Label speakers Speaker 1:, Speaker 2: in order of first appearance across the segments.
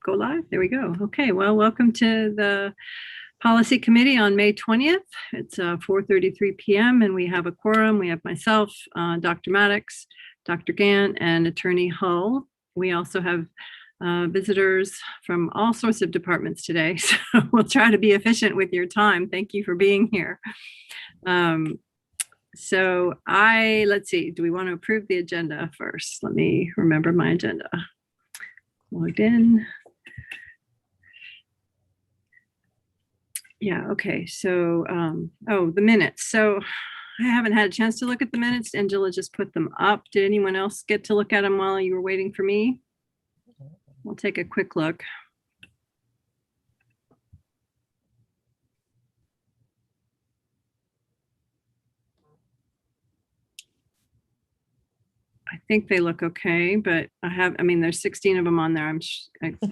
Speaker 1: go live. There we go. Okay, well, welcome to the Policy Committee on May 20th. It's 4:33 p.m. and we have a quorum. We have myself, Dr. Maddox, Dr. Gant, and Attorney Hull. We also have visitors from all sorts of departments today, so we'll try to be efficient with your time. Thank you for being here. Let's see, do we want to approve the agenda first? Let me remember my agenda. Logged in. Yeah, okay, so, the minutes. So I haven't had a chance to look at the minutes. Angela just put them up. Did anyone else get to look at them while you were waiting for me? We'll take a quick look. I think they look okay, but there's 16 of them on there.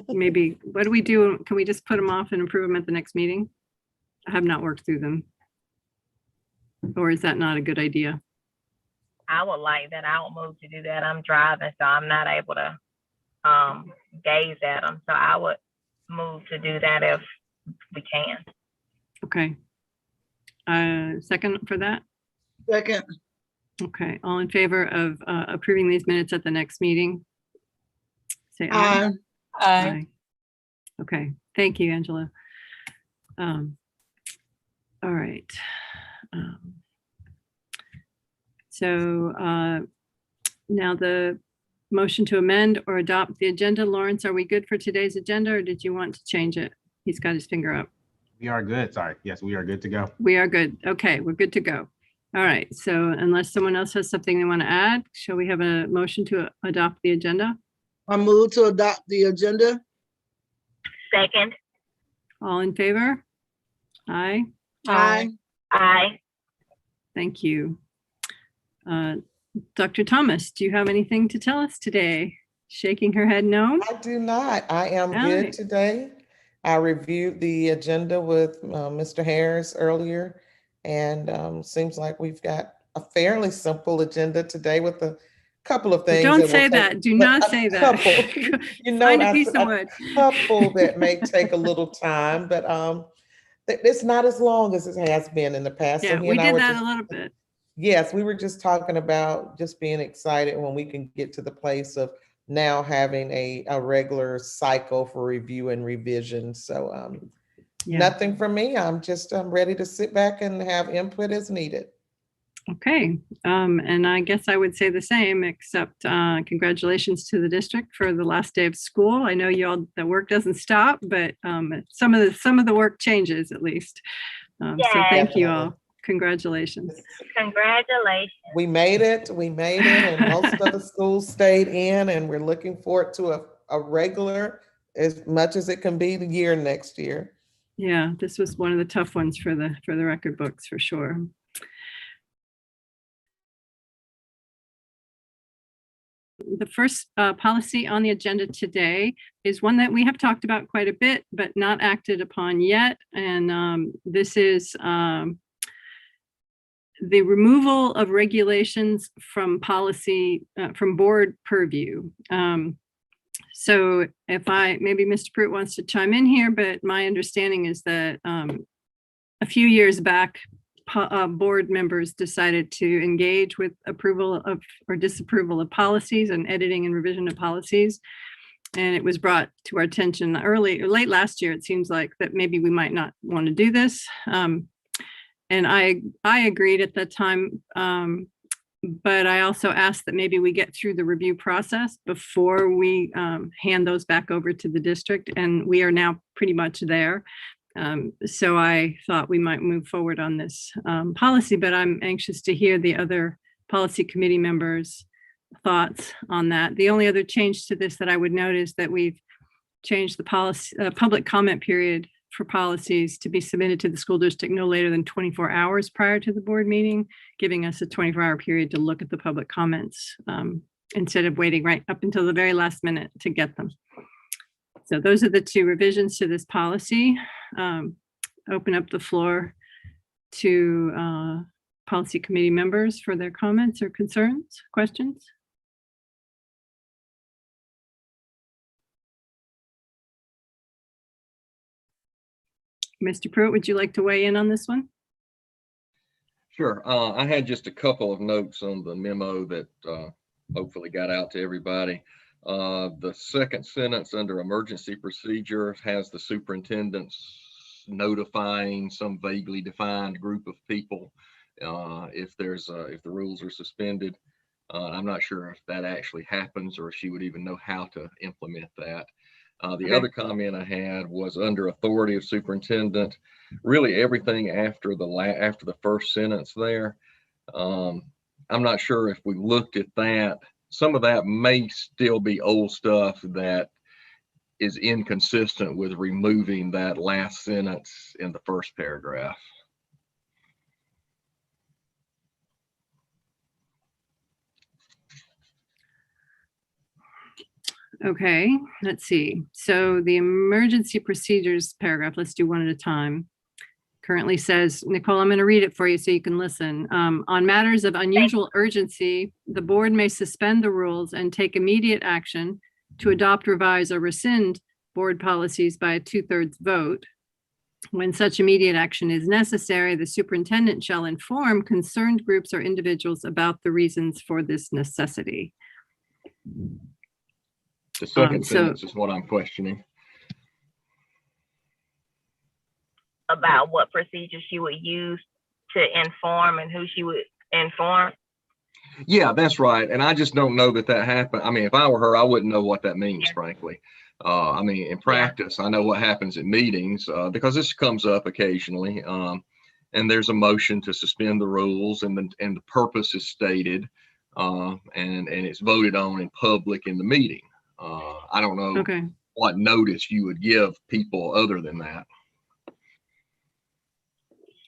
Speaker 1: Maybe, what do we do? Can we just put them off and approve them at the next meeting? I have not worked through them. Or is that not a good idea?
Speaker 2: I would like that. I will move to do that. I'm driving, so I'm not able to gaze at them. So I would move to do that if we can.
Speaker 1: Okay. Second for that?
Speaker 3: Second.
Speaker 1: Okay, all in favor of approving these minutes at the next meeting? Say aye.
Speaker 3: Aye.
Speaker 1: Okay, thank you, Angela. All right. Now the motion to amend or adopt the agenda. Lawrence, are we good for today's agenda or did you want to change it? He's got his finger up.
Speaker 4: We are good. Sorry. Yes, we are good to go.
Speaker 1: We are good. Okay, we're good to go. All right, so unless someone else has something they want to add, shall we have a motion to adopt the agenda?
Speaker 3: I move to adopt the agenda.
Speaker 2: Second.
Speaker 1: All in favor? Aye.
Speaker 3: Aye.
Speaker 2: Aye.
Speaker 1: Thank you. Dr. Thomas, do you have anything to tell us today? Shaking her head no?
Speaker 5: I do not. I am
Speaker 1: All
Speaker 5: good
Speaker 1: right.
Speaker 5: today. I reviewed the agenda with Mr. Harris earlier, and seems like we've got a fairly simple agenda today with a couple of things.
Speaker 1: Don't say that. Do not say that.
Speaker 5: Couple, you know,
Speaker 1: Find a piece of wood.
Speaker 5: couple that may take a little time, but it's not as long as it has been in the past.
Speaker 1: Yeah,
Speaker 5: So he
Speaker 1: we
Speaker 5: and I
Speaker 1: did
Speaker 5: were
Speaker 1: that
Speaker 5: just-
Speaker 1: a little bit.
Speaker 5: Yes, we were just talking about just being excited when we can get to the place of now having a regular cycle for review and revision. So
Speaker 1: Yeah.
Speaker 5: nothing from me. I'm ready to sit back and have input as needed.
Speaker 1: Okay, and I guess I would say the same, except congratulations to the district for the last day of school. I know the work doesn't stop, but some of the work changes at least. So thank you all. Congratulations.
Speaker 2: Congratulations.
Speaker 5: We made it, and most of the schools stayed in, and we're looking forward to a regular, as much as it can be, the year next year.
Speaker 1: Yeah, this was one of the tough ones for the record books for sure. The first policy on the agenda today is one that we have talked about quite a bit, but not acted upon yet. And this is the removal of regulations from policy, from board purview. So maybe Mr. Pruitt wants to chime in here, but my understanding is that a few years back, board members decided to engage with approval of or disapproval of policies and editing and revision of policies. And it was brought to our attention late last year, it seems like, that maybe we might not want to do this. And I agreed at that time, but I also asked that maybe we get through the review process before we hand those back over to the district. And we are now pretty much there. So I thought we might move forward on this policy, but I'm anxious to hear the other policy committee members' thoughts on that. The only other change to this that I would note is that we've changed the policy public comment period for policies to be submitted to the school district no later than 24 hours prior to the board meeting, giving us a 24-hour period to look at the public comments instead of waiting right up until the very last minute to get them. So those are the two revisions to this policy. Open up the floor to policy committee members for their comments or concerns, questions. Mr. Pruitt, would you like to weigh in on this one?
Speaker 6: Sure. I had just a couple of notes on the memo that hopefully got out to everybody. The second sentence under emergency procedure has the superintendent notifying some vaguely defined group of people if the rules are suspended. I'm not sure if that actually happens or if she would even know how to implement that. The other comment I had was under authority of superintendent, really everything after the first sentence there. I'm not sure if we looked at that. Some of that may still be old stuff that is inconsistent with removing that last sentence in the first paragraph.
Speaker 1: Okay, let's see. So the emergency procedures paragraph, let's do one at a time. Currently says, Nicole, I'm going to read it for you so you can listen. On matters of unusual urgency, the board may suspend the rules and take immediate action to adopt, revise, or rescind board policies by a 2/3 vote. When such immediate action is necessary, the superintendent shall inform concerned groups or individuals about the reasons for this necessity.
Speaker 6: The second sentence is what I'm questioning.
Speaker 2: About what procedure she would use to inform and who she would inform.
Speaker 6: Yeah, that's right. And I just don't know that happened. I mean, if I were her, I wouldn't know what that means, frankly. I mean, in practice, I know what happens at meetings because this comes up occasionally. And there's a motion to suspend the rules and the purpose is stated and it's voted on in public in the meeting. I don't know what notice you would give people other than that.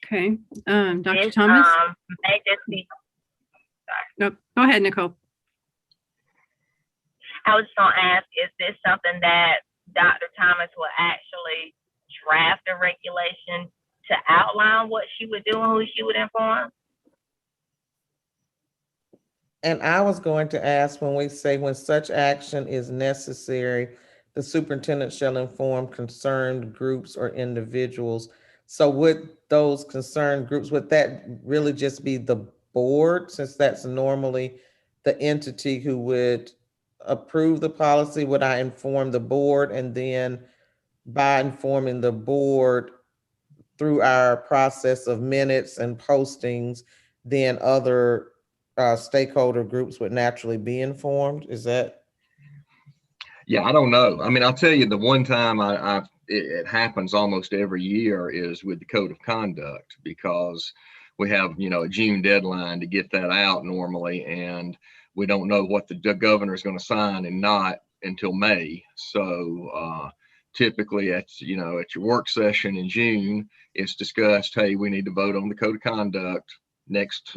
Speaker 1: Okay, Dr. Thomas?
Speaker 2: May just be,
Speaker 1: No, go ahead, Nicole.
Speaker 2: I was going to ask, is this something that Dr. Thomas will actually draft a regulation to outline what she would do and who she would inform?
Speaker 5: And I was going to ask, when we say when such action is necessary, the superintendent shall inform concerned groups or individuals. So would those concerned groups, would that really just be the board, since that's normally the entity who would approve the policy? Would I inform the board, and then by informing the board through our process of minutes and postings, then other stakeholder groups would naturally be informed? Is that?
Speaker 6: Yeah, I don't know. I mean, I'll tell you, the one time it happens almost every year is with the code of conduct, because we have, a June deadline to get that out normally, and we don't know what the governor is going to sign and not until May. So typically at your work session in June, it's discussed, hey, we need to vote on the code of conduct next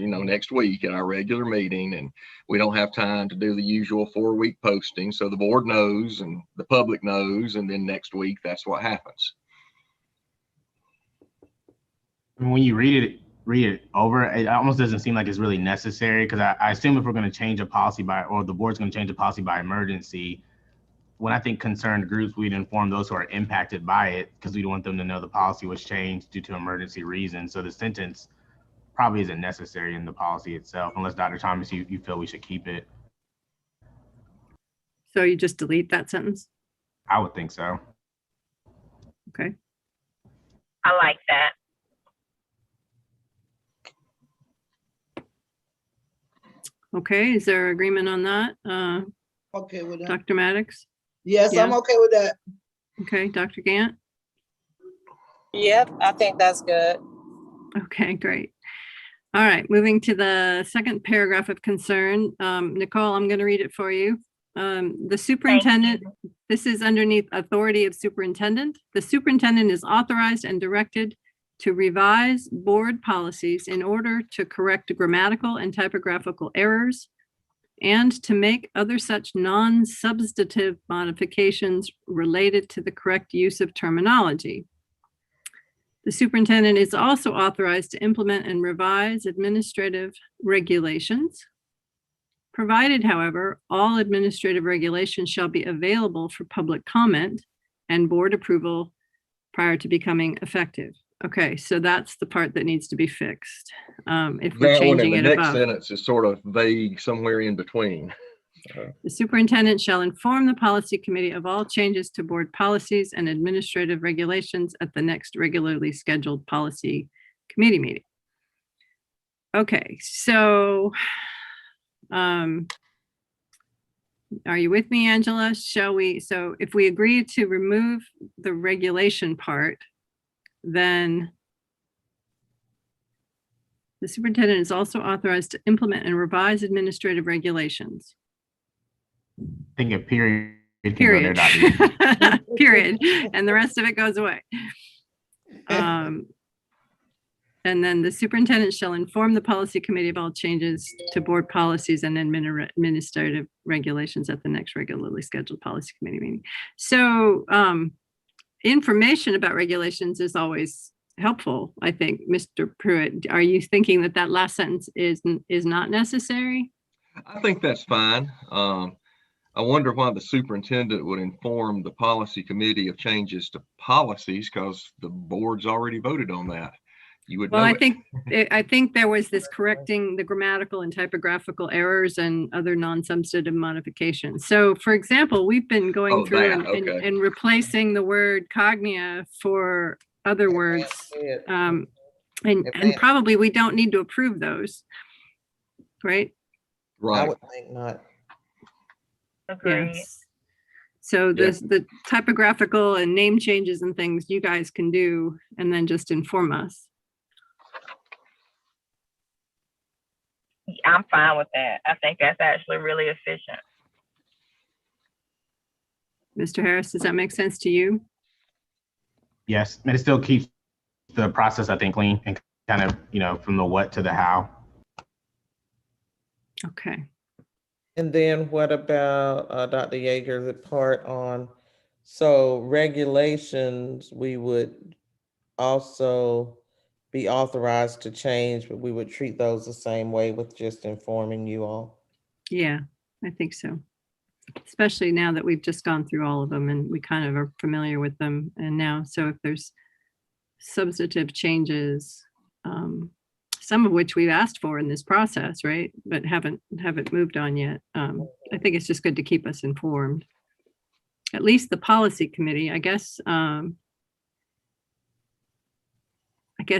Speaker 6: week at our regular meeting, and we don't have time to do the usual 4-week posting. So the board knows and the public knows, and then next week, that's what happens.
Speaker 4: When you read it over, it almost doesn't seem like it's really necessary, because I assume if we're going to change a policy or the board's going to change a policy by emergency, when I think concerned groups, we'd inform those who are impacted by it, because we don't want them to know the policy was changed due to emergency reasons. So the sentence probably isn't necessary in the policy itself, unless Dr. Thomas, you feel we should keep it.
Speaker 1: So you just delete that sentence?
Speaker 4: I would think so.
Speaker 1: Okay.
Speaker 2: I like that.
Speaker 1: Okay, is there agreement on that?
Speaker 3: Okay with that.
Speaker 1: Dr. Maddox?
Speaker 3: Yes, I'm
Speaker 1: Yeah.
Speaker 3: okay with that.
Speaker 1: Okay, Dr. Gant?
Speaker 7: Yep, I think that's good.
Speaker 1: Okay, great. All right, moving to the second paragraph of concern. Nicole, I'm going to read it for you. The superintendent, this is underneath authority of superintendent. The superintendent is authorized and directed to revise board policies in order to correct grammatical and typographical errors and to make other such non-substantive modifications related to the correct use of terminology. The superintendent is also authorized to implement and revise administrative regulations. Provided, however, all administrative regulations shall be available for public comment and board approval prior to becoming effective. Okay, so that's the part that needs to be fixed. If we're
Speaker 6: That one and
Speaker 1: changing
Speaker 6: the
Speaker 1: it
Speaker 6: next
Speaker 1: above.
Speaker 6: sentence is sort of vague somewhere in between.
Speaker 1: The superintendent shall inform the policy committee of all changes to board policies and administrative regulations at the next regularly scheduled policy committee meeting. Okay, so are you with me, Angela? Shall we, so if we agree to remove the regulation part, then the superintendent is also authorized to implement and revise administrative regulations.
Speaker 4: I think a period can go
Speaker 1: Period.
Speaker 4: there, Dr.
Speaker 1: Period. And the rest of it goes away. And then the superintendent shall inform the policy committee of all changes to board policies and administrative regulations at the next regularly scheduled policy committee meeting. So information about regulations is always helpful, I think. Mr. Pruitt, are you thinking that that last sentence is not necessary?
Speaker 6: I think that's fine. I wonder why the superintendent would inform the policy committee of changes to policies, because the board's already voted on that. You would
Speaker 1: Well,
Speaker 6: know
Speaker 1: I think there was this correcting the grammatical and typographical errors and other non-substantive modifications. So for example, we've been going
Speaker 6: Oh,
Speaker 1: through
Speaker 6: that, okay.
Speaker 1: and replacing the word cognia for other words. And probably we don't need to approve those, right?
Speaker 5: I
Speaker 6: Right.
Speaker 5: would think not.
Speaker 2: Agreed.
Speaker 1: Yes. So the typographical and name changes and things you guys can do and then just inform us.
Speaker 2: I'm fine with that. I think that's actually really efficient.
Speaker 1: Mr. Harris, does that make sense to you?
Speaker 4: Yes, and it still keeps the process, I think, clean and kind of, from the what to the how.
Speaker 1: Okay.
Speaker 5: And then what about Dr. Yeager, the part on, so regulations, we would also be authorized to change, but we would treat those the same way with just informing you all?
Speaker 1: Yeah, I think so. Especially now that we've just gone through all of them and we kind of are familiar with them. And now, so if there's substantive changes, some of which we've asked for in this process, right? But haven't moved on yet. I think it's just good to keep us informed. At least the policy committee, I guess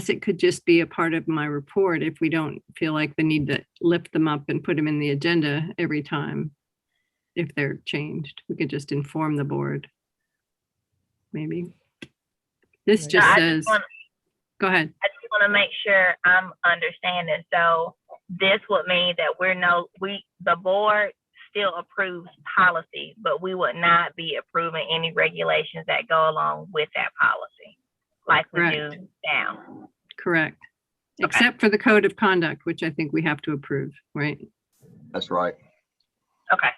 Speaker 1: it could just be a part of my report if we don't feel like the need to lift them up and put them in the agenda every time. If they're changed, we could just inform the board. Maybe. This just says, go ahead.
Speaker 2: I just want to make sure I'm understanding. So this would mean that the board still approves policy, but we would not be approving any regulations that go along with that policy, like we
Speaker 1: Correct.
Speaker 2: do now.
Speaker 1: Correct.
Speaker 2: Okay.
Speaker 1: Except for the code of conduct, which I think we have to approve, right?
Speaker 6: That's right.
Speaker 2: Okay.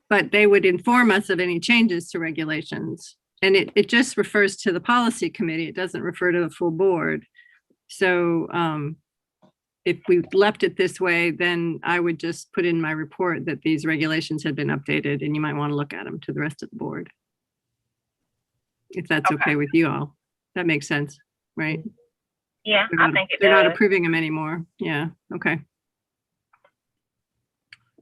Speaker 1: But they would inform us of any changes to regulations. And it just refers to the policy committee. It doesn't refer to the full board. So if we left it this way, then I would just put in my report that these regulations had been updated and you might want to look at them to the rest of the board. If that's okay with you all. That makes sense, right?
Speaker 2: Yeah, I think it
Speaker 1: They're not
Speaker 2: does.
Speaker 1: approving them anymore. Yeah, okay.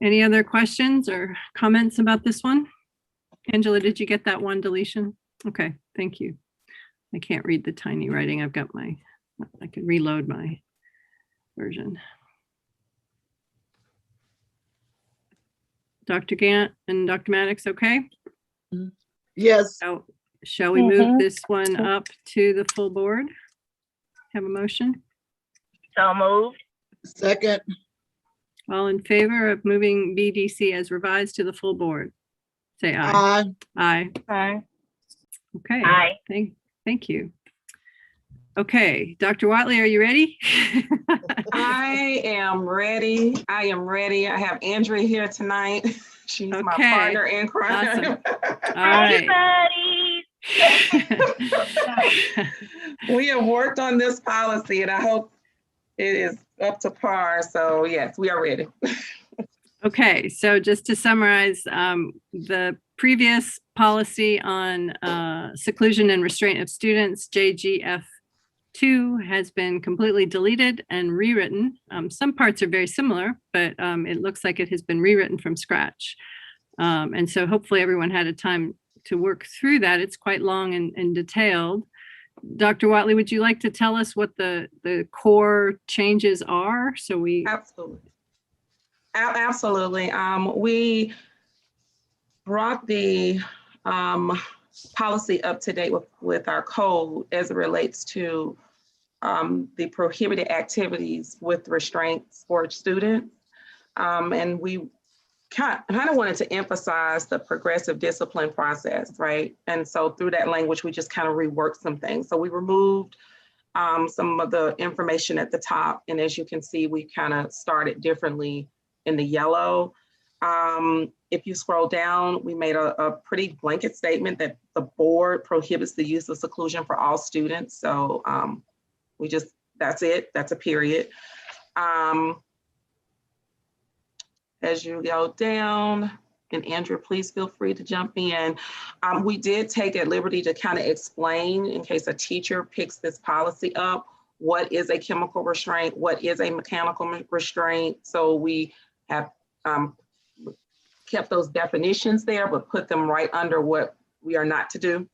Speaker 1: Any other questions or comments about this one? Angela, did you get that one deletion? Okay, thank you. I can't read the tiny writing. I can reload my version. Dr. Gant and Dr. Maddox, okay?
Speaker 3: Yes,
Speaker 1: So shall we move this one up to the full board? Have a motion?
Speaker 2: So moved.
Speaker 3: second,
Speaker 1: All in favor of moving BDC as revised to the full board? Say aye.
Speaker 3: aye.
Speaker 1: Aye.
Speaker 7: Aye.
Speaker 1: Okay.
Speaker 2: Aye.
Speaker 1: Thank you. Okay, Dr. Watley, are you ready?
Speaker 8: I am ready. I have Andrea here tonight. She's my
Speaker 1: Okay.
Speaker 8: partner in crime.
Speaker 1: All
Speaker 2: Hey,
Speaker 1: right.
Speaker 2: buddies.
Speaker 8: We have worked on this policy and I hope it is up to par. So yes, we are ready.
Speaker 1: Okay, so just to summarize, the previous policy on seclusion and restraint of students, JGF2, has been completely deleted and rewritten. Some parts are very similar, but it looks like it has been rewritten from scratch. And so hopefully everyone had a time to work through that. It's quite long and detailed. Dr. Watley, would you like to tell us what the core changes are? So we
Speaker 8: Absolutely. Absolutely. We brought the policy up to date with our code as it relates to the prohibited activities with restraints for students. And we kind of wanted to emphasize the progressive discipline process, right? And so through that language, we just kind of reworked some things. So we removed some of the information at the top. And as you can see, we kind of started differently in the yellow. If you scroll down, we made a pretty blanket statement that the board prohibits the use of seclusion for all students. So that's it, that's a period. As you go down, and Andrea, please feel free to jump in. We did take at liberty to kind of explain, in case a teacher picks this policy up, what is a chemical restraint, what is a mechanical restraint. So we have kept those definitions there, but put them right under what we are not to do.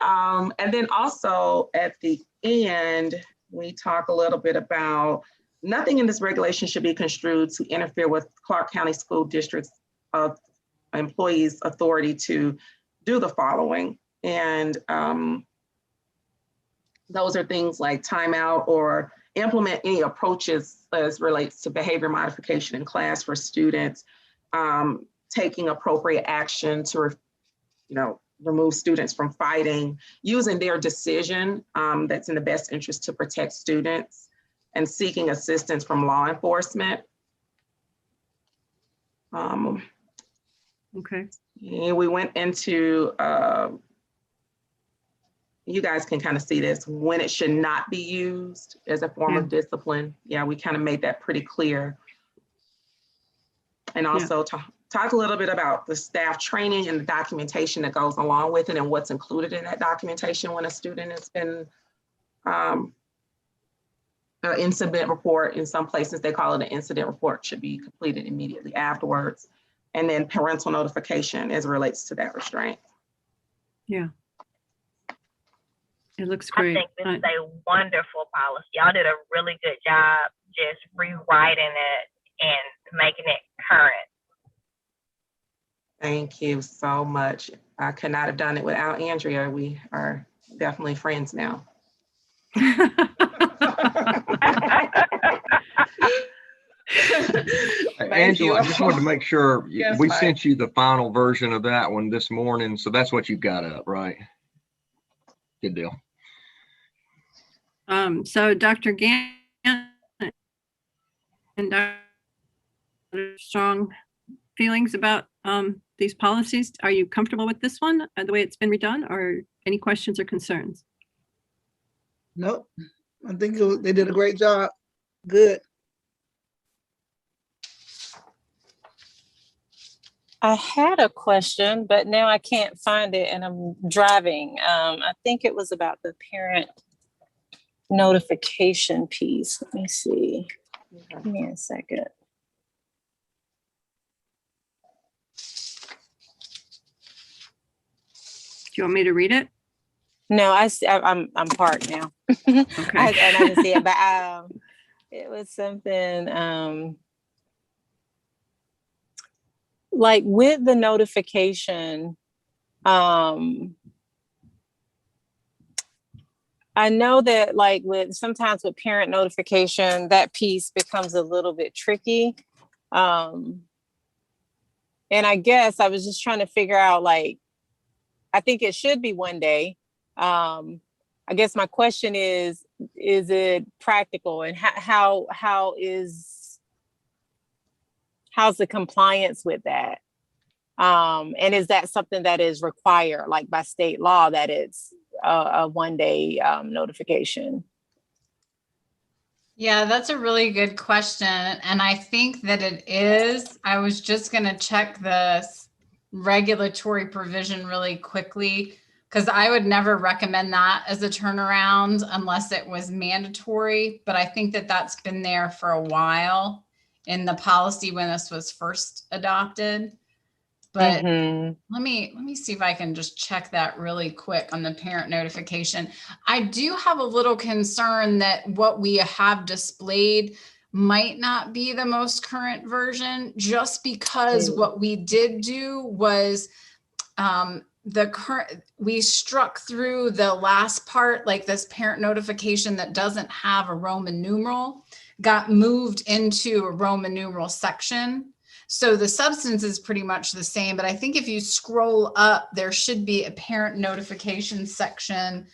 Speaker 8: And then also at the end, we talk a little bit about nothing in this regulation should be construed to interfere with Clark County School District's employees' authority to do the following. And those are things like timeout or implement any approaches as relates to behavior modification in class for students, taking appropriate action to remove students from fighting, using their decision that's in the best interest to protect students, and seeking assistance from law enforcement.
Speaker 1: okay.
Speaker 8: And we went into, you guys can kind of see this, when it should not be used as a form of discipline. Yeah, we kind of made that pretty clear. And also talk a little bit about the staff training and the documentation that goes along with it and what's included in that documentation when a student has been an incident report. In some places, they call it an incident report, should be completed immediately afterwards. And then parental notification as it relates to that restraint.
Speaker 1: Yeah. It looks great.
Speaker 2: I think this is a wonderful policy. Y'all did a really good job just rewriting it and making it current.
Speaker 8: Thank you so much. I could not have done it without Andrea. We are definitely friends now.
Speaker 6: Angela, I just wanted to make sure
Speaker 8: Yes,
Speaker 6: we
Speaker 8: Mike.
Speaker 6: sent you the final version of that one this morning. So that's what you got up, right? Good deal.
Speaker 1: So Dr. Gant and Dr. Strong, feelings about these policies? Are you comfortable with this one, the way it's been redone, or any questions or concerns?
Speaker 3: Nope. I think they did a great job. Good.
Speaker 7: I had a question, but now I can't find it and I'm driving. I think it was about the parent notification piece. Let me see. Give me a second.
Speaker 1: Do you want me to read it?
Speaker 7: No, I'm parked now.
Speaker 1: Okay.
Speaker 7: I didn't see it, but it was something like with the notification. I know that like sometimes with parent notification, that piece becomes a little bit tricky. And I guess I was just trying to figure out, like, I think it should be one day. I guess my question is it practical, and how's the compliance with that? And is that something that is required, like by state law, that it's a one-day notification?
Speaker 9: Yeah, that's a really good question. And I think that it is. I was just going to check the regulatory provision really quickly, because I would never recommend that as a turnaround unless it was mandatory. But I think that that's been there for a while in the policy when this was first adopted. But
Speaker 7: Mhm.
Speaker 9: let me see if I can just check that really quick on the parent notification. I do have a little concern that what we have displayed might not be the most current version, just because what we did do was we struck through the last part, like this parent notification that doesn't have a Roman numeral got moved into a Roman numeral section. So the substance is pretty much the same, but I think if you scroll up, there should be a parent notification section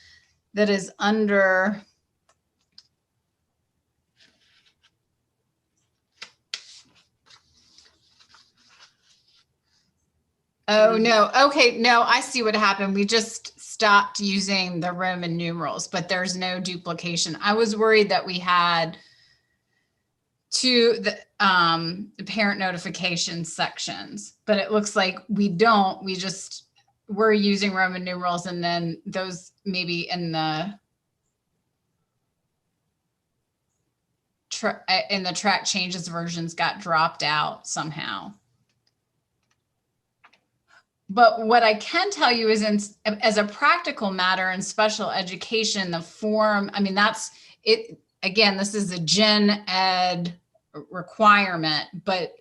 Speaker 9: that is under. Oh, no. Okay. No, I see what happened. We just stopped using the Roman numerals, but there's no duplication. I was worried that we had the parent notification sections, but it looks like we don't. We're using Roman numerals, and then those maybe in the track changes versions got dropped out somehow. But what I can tell you is, as a practical matter in special education, the form, I mean, that's it. Again, this is a gen ed requirement, but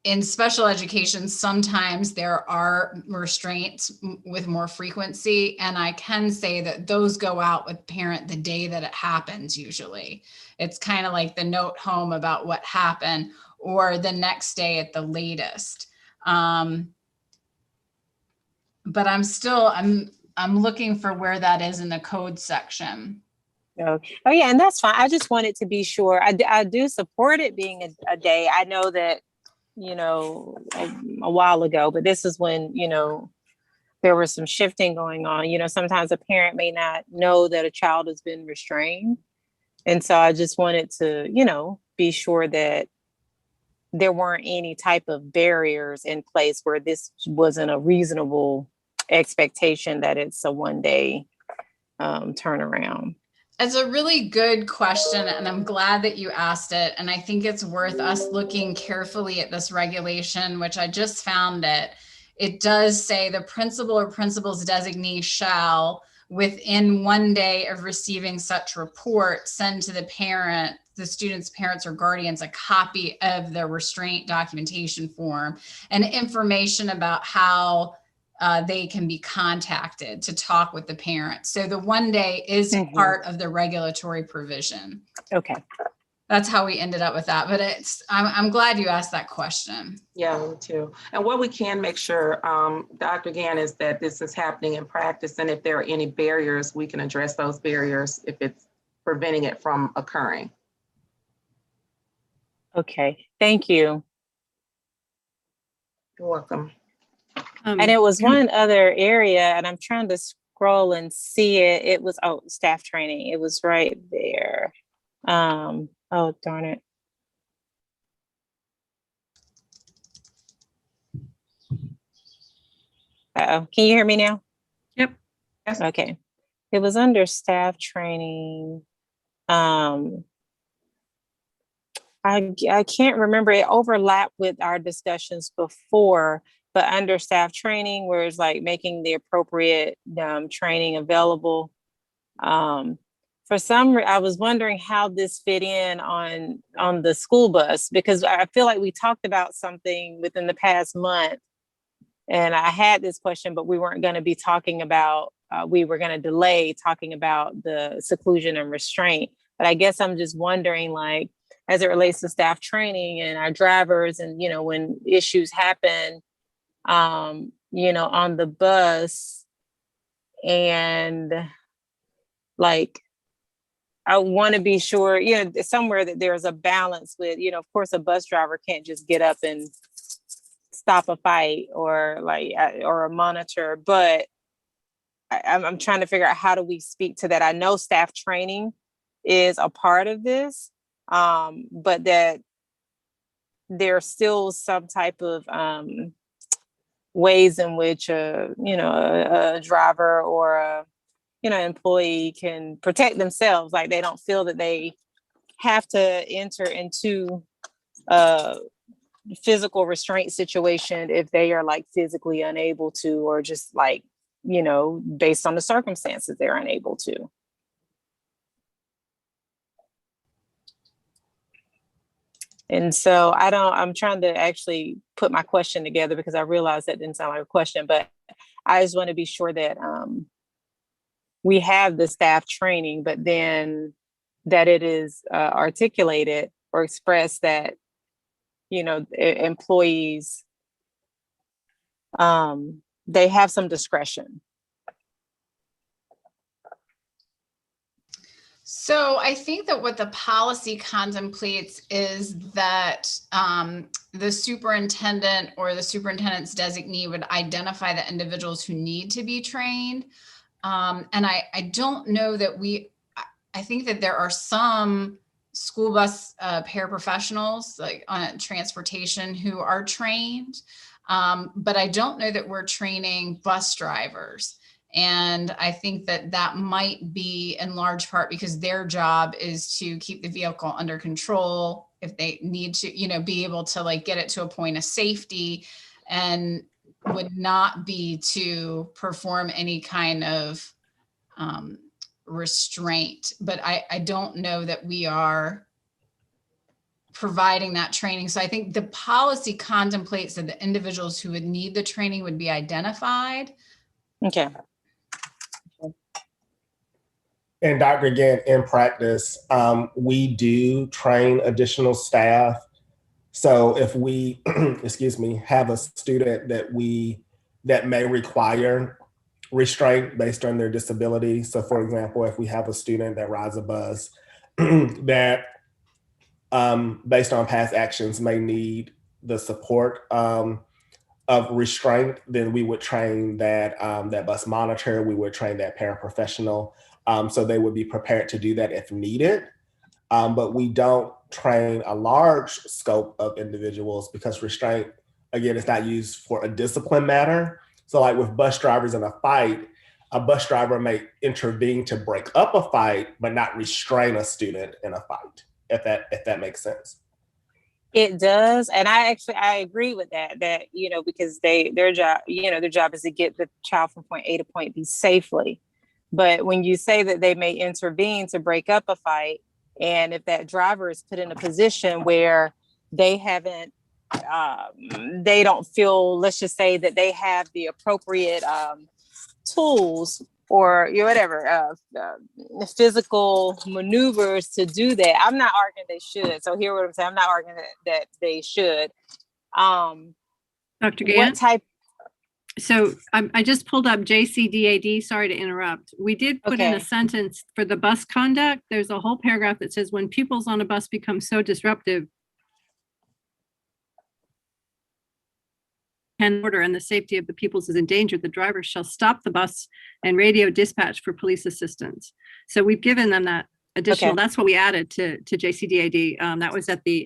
Speaker 9: in special education, sometimes there are restraints with more frequency. And I can say that those go out with parent the day that it happens. Usually it's kind of like the note home about what happened, or the next day at the latest. But I'm looking for where that is in the code section.
Speaker 7: Oh yeah, and that's fine. I just wanted to be sure. I do support it being a day. I know that, a while ago, but this is when, there was some shifting going on. Sometimes a parent may not know that a child has been restrained. And so I just wanted to, be sure that there weren't any type of barriers in place where this wasn't a reasonable expectation that it's a one-day turnaround.
Speaker 9: It's a really good question, and I'm glad that you asked it. And I think it's worth us looking carefully at this regulation, which I just found it. It does say the principal or principal's designee shall, within 1 day of receiving such report, send to the parent, the student's parents or guardians, a copy of the restraint documentation form and information about how they can be contacted to talk with the parent. So the 1 day is part of the regulatory provision.
Speaker 7: Okay.
Speaker 9: That's how we ended up with that. But I'm glad you asked that question.
Speaker 8: Yeah, me too. And what we can make sure, Dr. Gann, is that this is happening in practice. And if there are any barriers, we can address those barriers if it's preventing it from occurring.
Speaker 7: Okay, thank you.
Speaker 8: You're welcome.
Speaker 7: And it was one other area, and I'm trying to scroll and see it. It was, staff training. It was right there. Oh, darn it. Uh-oh, can you hear me now?
Speaker 9: Yep.
Speaker 8: Yes.
Speaker 7: Okay. It was under staff training. I can't remember. It overlapped with our discussions before, but under staff training, where it's like making the appropriate training available. For some, I was wondering how this fit in on the school bus, because I feel like we talked about something within the past month, and I had this question, but we weren't going to be talking about. We were going to delay talking about the seclusion and restraint. But I guess I'm just wondering, like, as it relates to staff training and our drivers, and when issues happen, on the bus, and like, I want to be sure, somewhere that there's a balance with, of course, a bus driver can't just get up and stop a fight or a monitor, but I'm trying to figure out, how do we speak to that? I know staff training is a part of this, but that there's still some type of ways in which a driver or a employee can protect themselves, like they don't feel that they have to enter into a physical restraint situation if they are like physically unable to, or just like, based on the circumstances, they're unable to. And so I'm trying to actually put my question together, because I realized that didn't sound like a question, but I just want to be sure that we have the staff training, but then that it is articulated or expressed that, employees, they have some discretion.
Speaker 9: So I think that what the policy contemplates is that the superintendent or the superintendent's designee would identify the individuals who need to be trained. And I don't know that I think that there are some school bus paraprofessionals, like on transportation, who are trained, but I don't know that we're training bus drivers. And I think that that might be in large part because their job is to keep the vehicle under control if they need to, be able to like get it to a point of safety, and would not be to perform any kind of restraint. But I don't know that we are providing that training. So I think the policy contemplates that the individuals who would need the training would be identified.
Speaker 7: Okay.
Speaker 10: And Dr. again, in practice, we do train additional staff. So if we, excuse me, have a student that may require restraint based on their disability. So for example, if we have a student that rides a bus that based on past actions may need the support of restraint, then we would train that bus monitor, we would train that paraprofessional. So they would be prepared to do that if needed. But we don't train a large scope of individuals because restraint, again, is not used for a discipline matter. So like with bus drivers in a fight, a bus driver may intervene to break up a fight, but not restrain a student in a fight, if that makes sense.
Speaker 7: It does. And I agree with that, because their job is to get the child from point A to point B safely. But when you say that they may intervene to break up a fight, and if that driver is put in a position where they haven't, they don't feel, let's just say that they have the appropriate tools or whatever, physical maneuvers to do that, I'm not arguing they should. So hear what I'm saying. I'm not arguing that they should.
Speaker 1: Dr. Gant? So I just pulled up JCDAD. Sorry to interrupt. We did put in a sentence for the bus conduct. There's a whole paragraph that says when pupils on a bus become so disruptive and order and the safety of the pupils is in danger, the driver shall stop the bus and radio dispatch for police assistance. So we've given them that additional, that's what we added to JCDAD. That was at the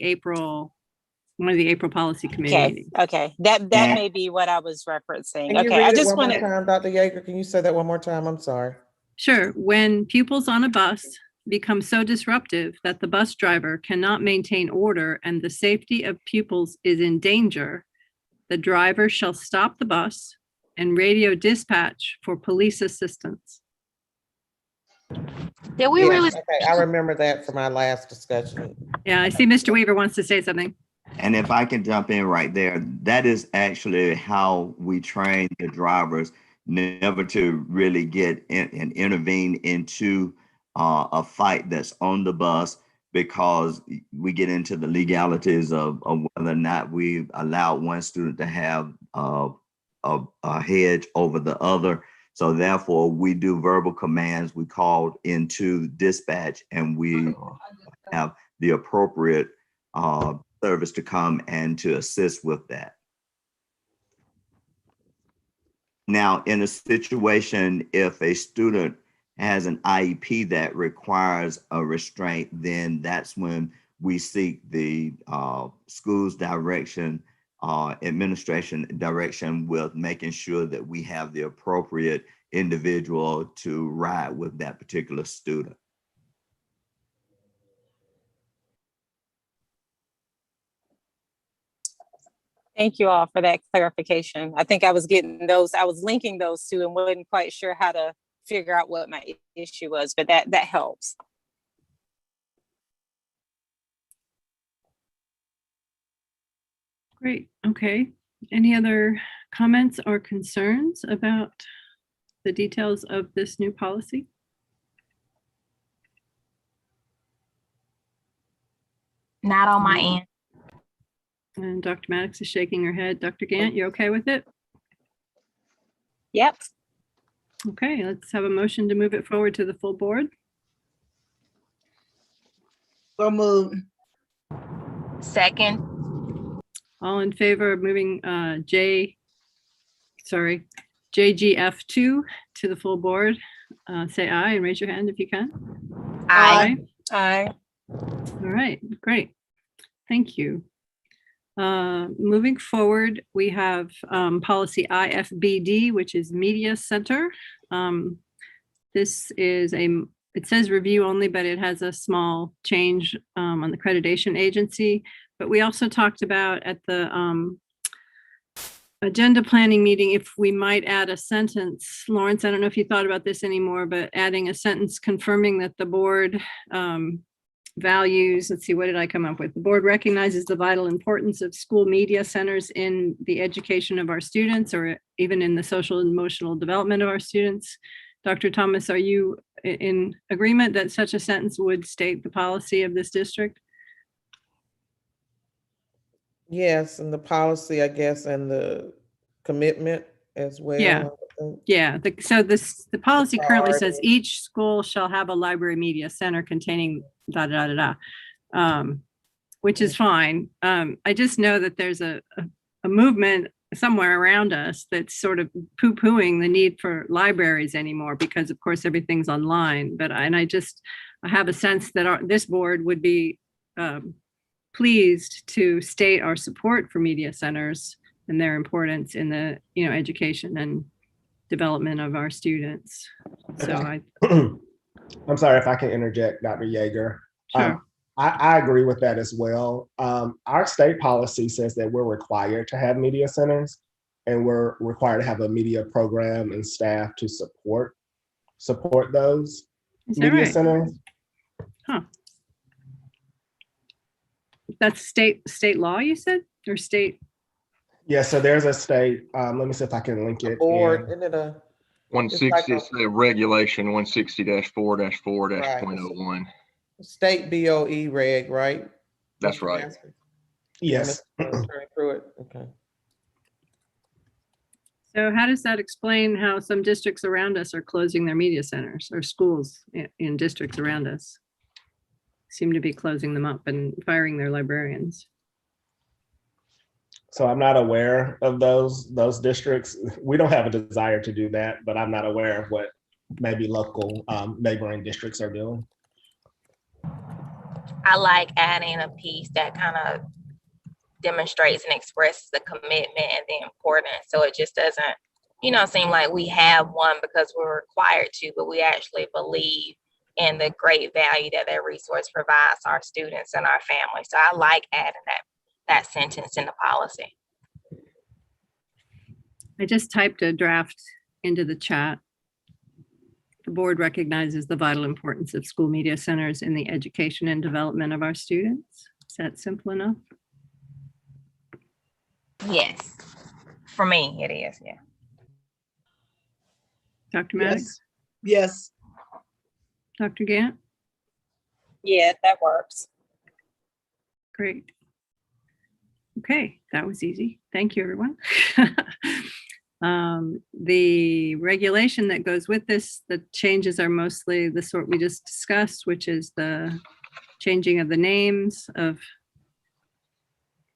Speaker 1: one of the April policy committee meetings.
Speaker 7: Okay. That may be what I was referencing.
Speaker 5: Can you read it one more time, Dr. Yeager? Can you say that one more time? I'm sorry.
Speaker 1: Sure. When pupils on a bus become so disruptive that the bus driver cannot maintain order and the safety of pupils is in danger, the driver shall stop the bus and radio dispatch for police assistance.
Speaker 2: Did we really?
Speaker 5: Okay, I remember that from our last discussion.
Speaker 1: Yeah, I see Mr. Weaver wants to say something.
Speaker 11: And if I can jump in right there, that is actually how we train the drivers, never to really get in and intervene into a fight that's on the bus, because we get into the legalities of whether or not we've allowed one student to have a hedge over the other. So therefore, we do verbal commands. We called into dispatch, and we have the appropriate service to come and to assist with that. Now, in a situation, if a student has an IEP that requires a restraint, then that's when we seek the school's direction administration direction with making sure that we have the appropriate individual to ride with that particular student.
Speaker 7: Thank you all for that clarification. I think I was getting those, I was linking those two and wasn't quite sure how to figure out what my issue was, but that helps.
Speaker 1: Great. Okay. Any other comments or concerns about the details of this new policy?
Speaker 2: Not on my end.
Speaker 1: And Dr. Maddox is shaking her head. Dr. Gant, you okay with it?
Speaker 7: Yep.
Speaker 1: Okay, let's have a motion to move it forward to the full board.
Speaker 3: So moved.
Speaker 2: Second.
Speaker 1: All in favor of moving JGF2 to the full board, say aye and raise your hand if you can.
Speaker 2: Aye.
Speaker 7: Aye.
Speaker 1: All right, great. Thank you. Moving forward, we have policy IFBD, which is Media Center. This is it says review only, but it has a small change on the accreditation agency. But we also talked about at the agenda planning meeting, if we might add a sentence. Lawrence, I don't know if you thought about this anymore, but adding a sentence confirming that the board values, let's see, what did I come up with? The board recognizes the vital importance of school media centers in the education of our students, or even in the social and emotional development of our students. Dr. Thomas, are you in agreement that such a sentence would state the policy of this district?
Speaker 5: Yes, and the policy, I guess, and the commitment as well.
Speaker 1: Yeah.
Speaker 5: I think.
Speaker 1: Yeah, the policy currently says
Speaker 5: Priority.
Speaker 1: each school shall have a library media center containing which is fine. I just know that there's a movement somewhere around us that's sort of poo-pooing the need for libraries anymore because of course everything's online. But I have a sense that this board would be pleased to state our support for media centers and their importance in the education and development of our students. So
Speaker 10: I'm sorry if I can interject, Dr. Yeager.
Speaker 1: Sure.
Speaker 10: I agree with that as well. Our state policy says that we're required to have media centers, and we're required to have a media program and staff to support those media centers.
Speaker 1: Huh. That's state law, you said, or state?
Speaker 10: Yeah, so there's a state, let me see if I can link it.
Speaker 5: Board,
Speaker 10: in.
Speaker 5: isn't it a?
Speaker 6: 160 is the regulation, 160-4-4-.01.
Speaker 5: State BOE reg, right?
Speaker 6: That's right.
Speaker 10: Yes.
Speaker 5: Turning through it. Okay.
Speaker 1: So how does that explain how some districts around us are closing their media centers, or schools in districts around us seem to be closing them up and firing their librarians?
Speaker 10: So I'm not aware of those districts. We don't have a desire to do that, but I'm not aware of what maybe local neighboring districts are doing.
Speaker 2: I like adding a piece that kind of demonstrates and expresses the commitment and the importance. So it just doesn't, seem like we have one because we're required to, but we actually believe in the great value that resource provides our students and our families. So I like adding that sentence in the policy.
Speaker 1: I just typed a draft into the chat. The board recognizes the vital importance of school media centers in the education and development of our students. Is that simple enough?
Speaker 2: Yes, for me it is. Yeah.
Speaker 1: Dr. Maddox?
Speaker 3: Yes.
Speaker 1: Dr. Gant?
Speaker 7: Yeah, that works.
Speaker 1: Great. Okay, that was easy. Thank you, everyone. The regulation that goes with this, the changes are mostly the sort we just discussed, which is the changing of the names of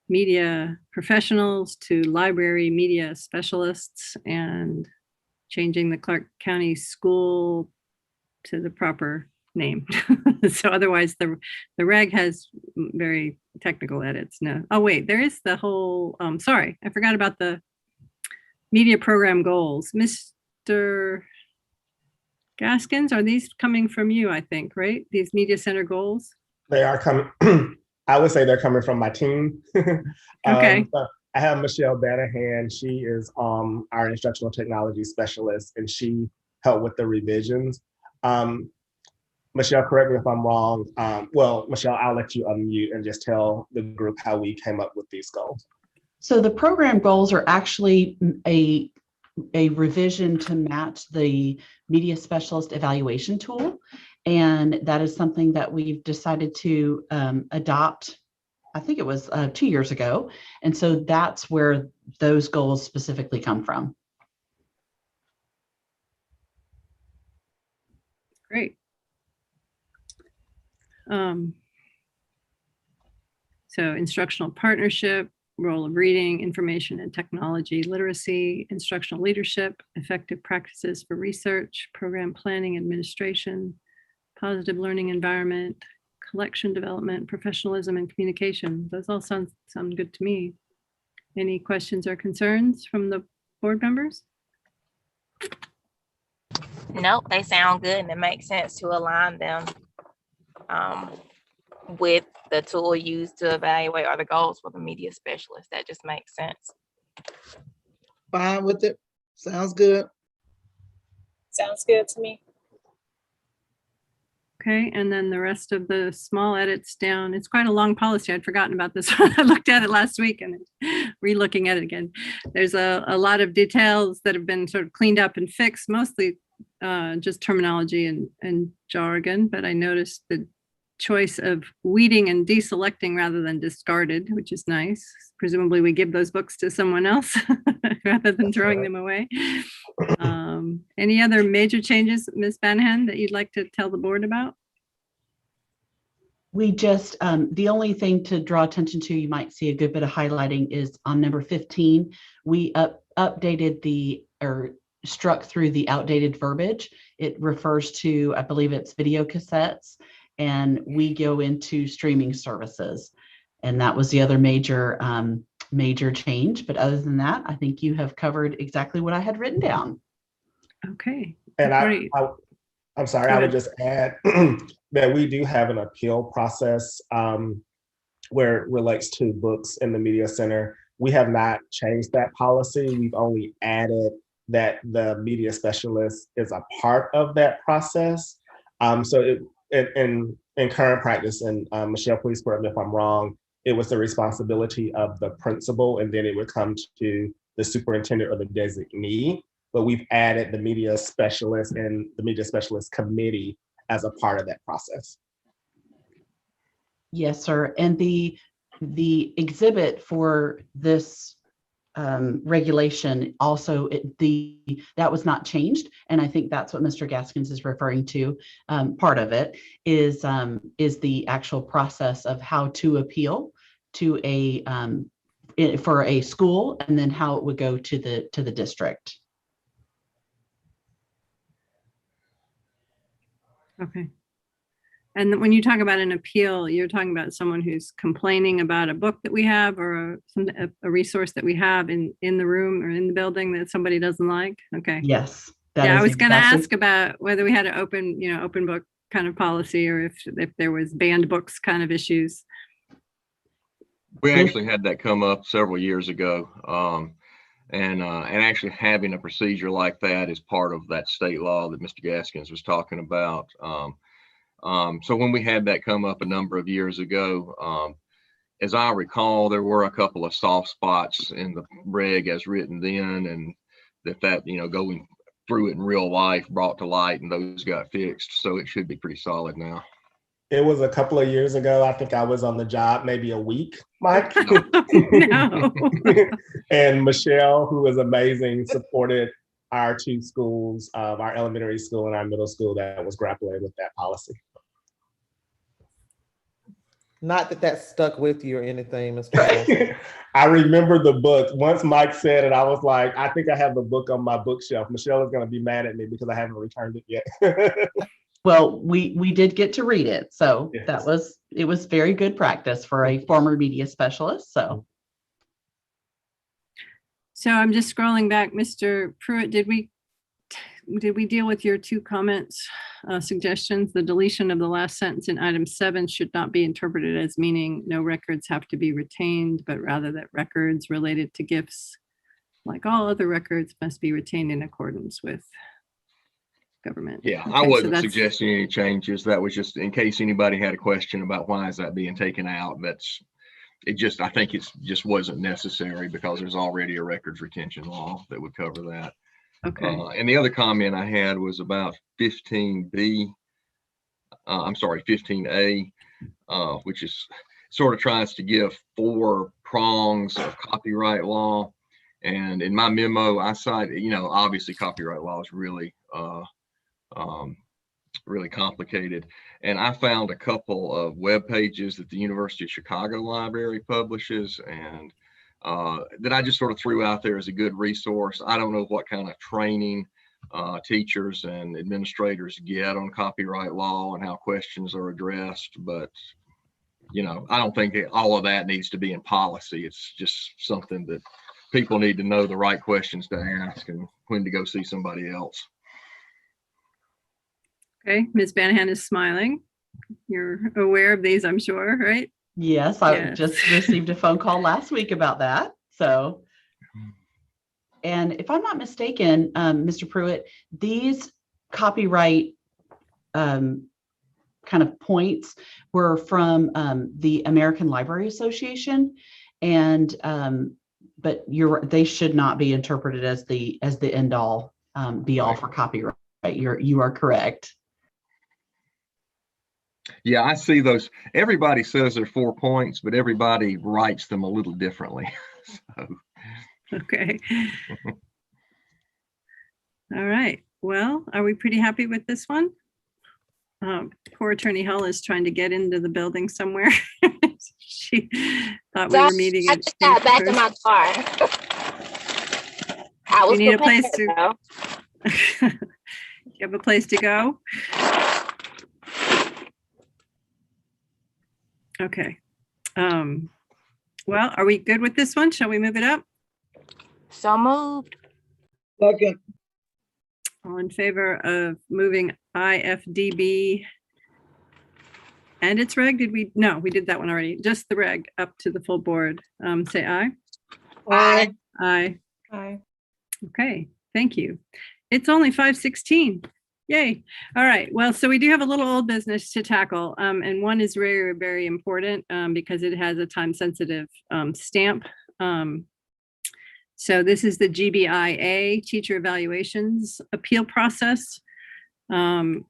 Speaker 1: media professionals to library media specialists, and changing the Clark County School to the proper name. So otherwise the reg has very technical edits. No. Oh, wait, there is the whole, sorry, I forgot about the media program goals. Mr. Gaskins, are these coming from you, I think, right? These media center goals?
Speaker 10: They are coming, I would say they're coming from my team.
Speaker 1: Okay.
Speaker 10: So I have Michelle Banahan. She is our instructional technology specialist, and she helped with the revisions. Michelle, correct me if I'm wrong. Well, Michelle, I'll let you unmute and just tell the group how we came up with these goals.
Speaker 12: So the program goals are actually a revision to match the media specialist evaluation tool. And that is something that we've decided to adopt, I think it was 2 years ago. And so that's where those goals specifically come from.
Speaker 1: Great. So instructional partnership, role of reading, information and technology literacy, instructional leadership, effective practices for research, program planning, administration, positive learning environment, collection development, professionalism and communication. Those all sound good to me. Any questions or concerns from the board members?
Speaker 2: Nope, they sound good, and it makes sense to align them with the tool used to evaluate or the goals for the media specialist. That just makes sense.
Speaker 3: Fine with it. Sounds good.
Speaker 7: Sounds good to me.
Speaker 1: Okay, and then the rest of the small edits down. It's quite a long policy. I'd forgotten about this one. I looked at it last week and re-looking at it again. There's a lot of details that have been sort of cleaned up and fixed, mostly just terminology and jargon, but I noticed the choice of weeding and deselecting rather than discarded, which is nice. Presumably we give those books to someone else rather than throwing them away. Any other major changes, Ms. Banahan, that you'd like to tell the board about?
Speaker 12: We just, the only thing to draw attention to, you might see a good bit of highlighting, is on number 15, we updated or struck through the outdated verbiage. It refers to, I believe it's video cassettes, and we go into streaming services. And that was the other major change. But other than that, I think you have covered exactly what I had written down.
Speaker 1: Okay.
Speaker 10: And I'm sorry, I would just add that we do have an appeal process where it relates to books in the media center. We have not changed that policy. We've only added that the media specialist is a part of that process. So in current practice, and Michelle, please correct me if I'm wrong, it was the responsibility of the principal, and then it would come to the superintendent or the designee. But we've added the media specialist and the media specialist committee as a part of that process.
Speaker 12: Yes, sir. And the exhibit for this regulation also, that was not changed. And I think that's what Mr. Gaskins is referring to. Part of it is the actual process of how to appeal to for a school, and then how it would go to the district.
Speaker 1: Okay. And when you talk about an appeal, you're talking about someone who's complaining about a book that we have, or a resource that we have in the room or in the building that somebody doesn't like. Okay.
Speaker 12: Yes.
Speaker 1: Yeah, I was going to ask about whether we had an open book kind of policy, or if there was banned books kind of issues.
Speaker 6: We actually had that come up several years ago. And actually having a procedure like that is part of that state law that Mr. Gaskins was talking about. So when we had that come up a number of years ago, as I recall, there were a couple of soft spots in the reg as written then, and that going through it in real life brought to light, and those got fixed. So it should be pretty solid now.
Speaker 10: It was a couple of years ago. I think I was on the job maybe a week, Mike.
Speaker 1: No.
Speaker 10: And Michelle, who was amazing, supported our two schools, our elementary school and our middle school, that was grappling with that policy.
Speaker 5: Not that stuck with you or anything, Mr. Gaskins.
Speaker 10: I remember the book. Once Mike said it, I was like, I think I have the book on my bookshelf. Michelle is going to be mad at me because I haven't returned it yet.
Speaker 12: Well, we did get to read it, so
Speaker 10: Yes.
Speaker 12: it was very good practice for a former media specialist. So
Speaker 1: I'm just scrolling back. Mr. Pruitt, did we deal with your two comments, suggestions? The deletion of the last sentence in item 7 should not be interpreted as meaning no records have to be retained, but rather that records related to gifts, like all other records, must be retained in accordance with government.
Speaker 6: Yeah,
Speaker 1: Okay,
Speaker 6: I
Speaker 1: so
Speaker 6: wasn't
Speaker 1: that's-
Speaker 6: suggesting any changes. That was just in case anybody had a question about why is that being taken out. I think it just wasn't necessary because there's already a records retention law that would cover that.
Speaker 1: Okay.
Speaker 6: And the other comment I had was about 15B. I'm sorry, 15A, which is sort of tries to give 4 prongs of copyright law. And in my memo, I cited, obviously copyright law is really, really complicated. And I found a couple of web pages that the University of Chicago Library publishes and that I just sort of threw out there as a good resource. I don't know what kind of training teachers and administrators get on copyright law and how questions are addressed, but I don't think all of that needs to be in policy. It's just something that people need to know the right questions to ask and when to go see somebody else.
Speaker 1: Okay, Ms. Banahan is smiling. You're aware of these, I'm sure, right?
Speaker 12: yes, I
Speaker 1: Yes.
Speaker 12: just received a phone call last week about that. So, and if I'm not mistaken, Mr. Pruitt, these copyright kind of points were from the American Library Association, and but they should not be interpreted as the end all be all for copyright. You are correct.
Speaker 6: Yeah, I see those. Everybody says they're 4 points, but everybody writes them a little differently. So.
Speaker 1: Okay. All right. Well, are we pretty happy with this one? Poor Attorney Hull is trying to get into the building somewhere. She thought we were meeting.
Speaker 2: I just got back in my car. I was
Speaker 1: You need a
Speaker 2: prepared,
Speaker 1: place to.
Speaker 2: though.
Speaker 1: You have a place to go? Okay. Well, are we good with this one? Shall we move it up?
Speaker 2: So moved.
Speaker 3: Second.
Speaker 1: All in favor of moving IFDB and its reg? No, we did that one already. Just the reg up to the full board. Say aye.
Speaker 2: Aye.
Speaker 1: Aye.
Speaker 7: Aye.
Speaker 1: Okay, thank you. It's only 5:16. Yay. All right. Well, so we do have a little old business to tackle. And one is very, very important because it has a time sensitive stamp. So this is the GBIA, Teacher Evaluations Appeal Process. The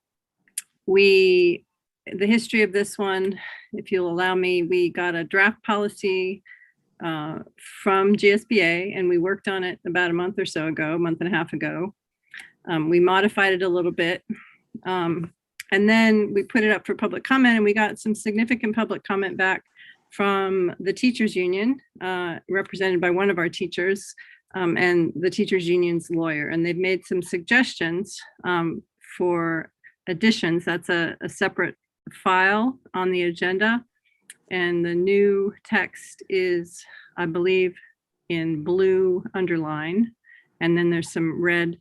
Speaker 1: history of this one, if you'll allow me, we got a draft policy from GSBA and we worked on it about a month and a half ago. We modified it a little bit. And then we put it up for public comment and we got some significant public comment back from the teachers union, represented by one of our teachers and the teachers union's lawyer. And they've made some suggestions for additions. That's a separate file on the agenda. And the new text is, I believe, in blue underline. And then there's some red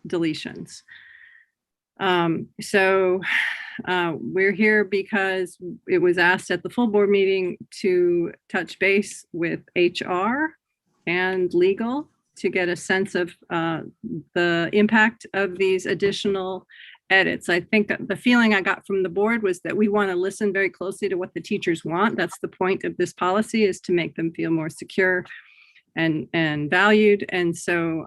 Speaker 1: deletions. So we're here because it was asked at the full board meeting to touch base with HR and legal to get a sense of the impact of these additional edits. I think that the feeling I got from the board was that we want to listen very closely to what the teachers want. That's the point of this policy, is to make them feel more secure and valued. And so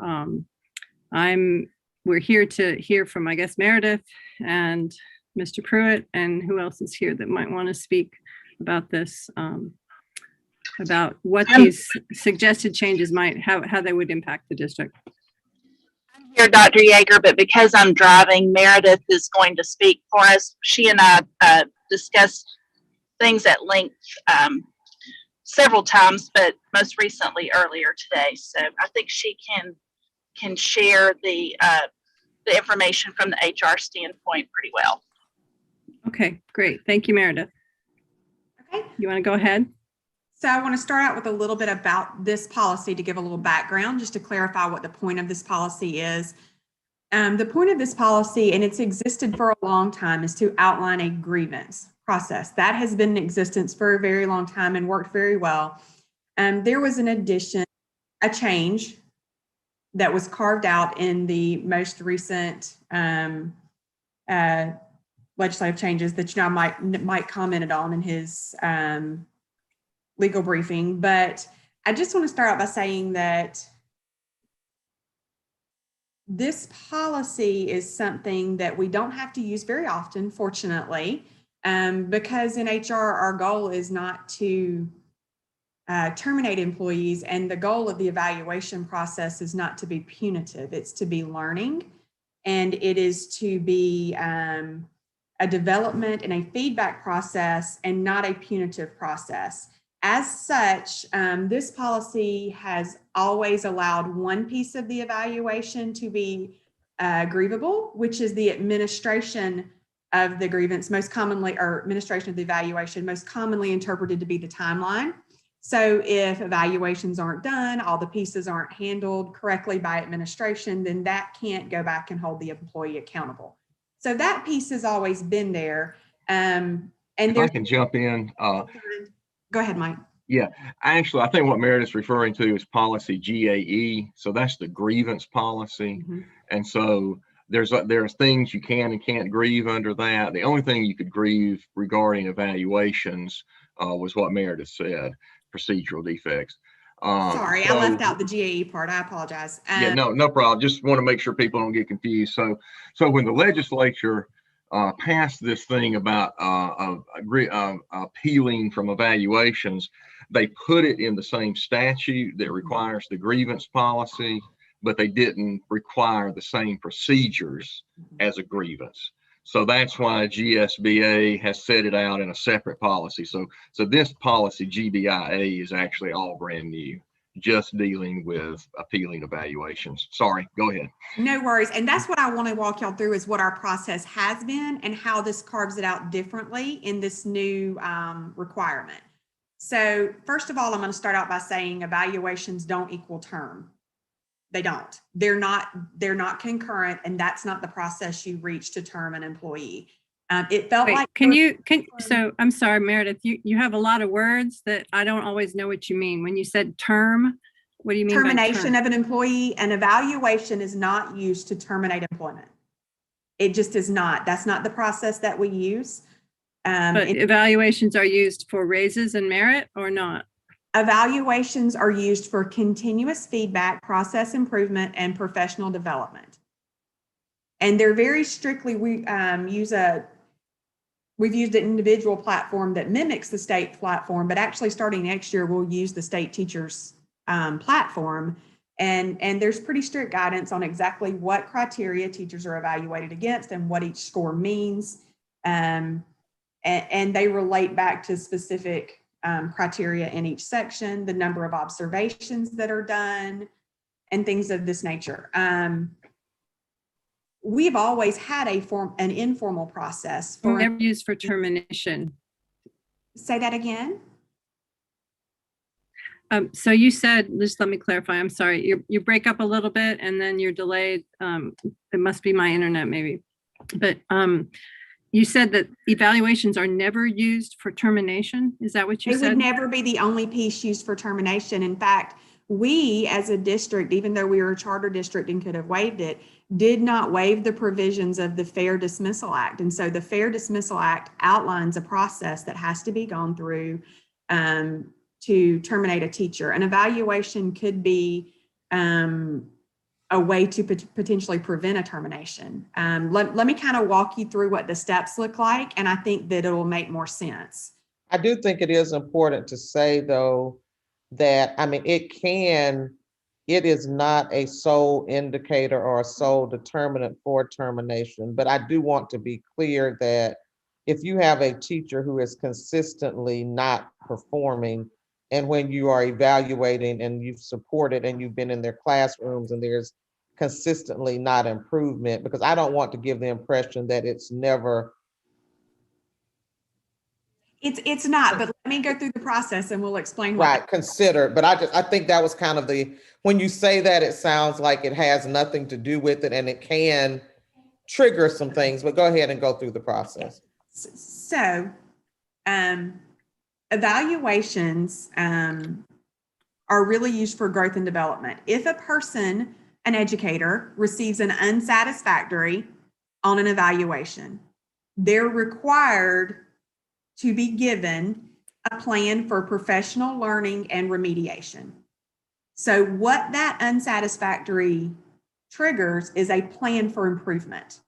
Speaker 1: we're here to hear from, I guess, Meredith and Mr. Pruitt, and who else is here that might want to speak about this, about what these suggested changes how they would impact the district.
Speaker 13: I'm here, Dr. Yeager, but because I'm driving, Meredith is going to speak for us. She and I discussed things at length several times, but most recently earlier today. So I think she can share the information from the HR standpoint pretty well.
Speaker 1: Okay, great. Thank you, Meredith.
Speaker 14: Okay.
Speaker 1: You want to go ahead?
Speaker 14: So I want to start out with a little bit about this policy to give a little background, just to clarify what the point of this policy is. The point of this policy, and it's existed for a long time, is to outline a grievance process. That has been in existence for a very long time and worked very well. There was an addition, a change that was carved out in the most recent legislative changes that Mike commented on in his legal briefing. But I just want to start out by saying that this policy is something that we don't have to use very often, fortunately, because in HR, our goal is not to terminate employees, and the goal of the evaluation process is not to be punitive. It's to be learning, and it is to be a development and a feedback process and not a punitive process. As such, this policy has always allowed one piece of the evaluation to be grievable, which is the administration of the grievance, most commonly, or administration of the evaluation, most commonly interpreted to be the timeline. So if evaluations aren't done, all the pieces aren't handled correctly by administration, then that can't go back and hold the employee accountable. So that piece has always been there. And
Speaker 6: if I can jump in.
Speaker 14: Go ahead, Mike.
Speaker 6: Yeah, actually, I think what Meredith's referring to is policy GAE. So that's the grievance policy.
Speaker 14: Mm-hmm.
Speaker 6: And so there's things you can and can't grieve under that. The only thing you could grieve regarding evaluations was what Meredith said, procedural defects.
Speaker 14: Sorry, I left out the GAE part. I apologize.
Speaker 6: Yeah, no problem. Just want to make sure people don't get confused. So when the legislature passed this thing about appealing from evaluations, they put it in the same statute that requires the grievance policy, but they didn't require the same procedures as a grievance. So that's why GSBA has set it out in a separate policy. So this policy, GBIA, is actually all brand new, just dealing with appealing evaluations. Sorry, go ahead.
Speaker 14: No worries. And that's what I want to walk y'all through, is what our process has been and how this carves it out differently in this new requirement. So first of all, I'm going to start out by saying evaluations don't equal term. They don't. They're not concurrent, and that's not the process you reach to term an employee. It felt like.
Speaker 1: So I'm sorry, Meredith, you have a lot of words that I don't always know what you mean. When you said term, what do you mean by
Speaker 14: termination of an employee? An evaluation is not used to terminate employment. It just is not. That's not the process that we use.
Speaker 1: But evaluations are used for raises and merit or not?
Speaker 14: Evaluations are used for continuous feedback, process improvement, and professional development. And they're very strictly, we've used an individual platform that mimics the state platform, but actually starting next year, we'll use the state teachers platform. And there's pretty strict guidance on exactly what criteria teachers are evaluated against and what each score means. And they relate back to specific criteria in each section, the number of observations that are done, and things of this nature. We've always had an informal process for
Speaker 1: never used for termination.
Speaker 14: Say that again.
Speaker 1: So you said, just let me clarify. I'm sorry. You break up a little bit and then you're delayed. It must be my internet maybe, but you said that evaluations are never used for termination. Is that what you said?
Speaker 14: It would never be the only piece used for termination. In fact, we as a district, even though we were a charter district and could have waived it, did not waive the provisions of the Fair Dismissal Act. And so the Fair Dismissal Act outlines a process that has to be gone through to terminate a teacher. An evaluation could be a way to potentially prevent a termination. Let me kind of walk you through what the steps look like, and I think that it will make more sense.
Speaker 5: I do think it is important to say, though, that, I mean, it is not a sole indicator or a sole determinant for termination, but I do want to be clear that if you have a teacher who is consistently not performing, and when you are evaluating and you've supported and you've been in their classrooms and there's consistently not improvement, because I don't want to give the impression that it's never
Speaker 14: It's not, but let me go through the process and we'll explain what.
Speaker 5: Right, consider, but I think that was kind of when you say that, it sounds like it has nothing to do with it and it can trigger some things, but go ahead and go through the process.
Speaker 14: So, evaluations are really used for growth and development. If a person, an educator, receives an unsatisfactory on an evaluation, they're required to be given a plan for professional learning and remediation. So what that unsatisfactory triggers is a plan for improvement.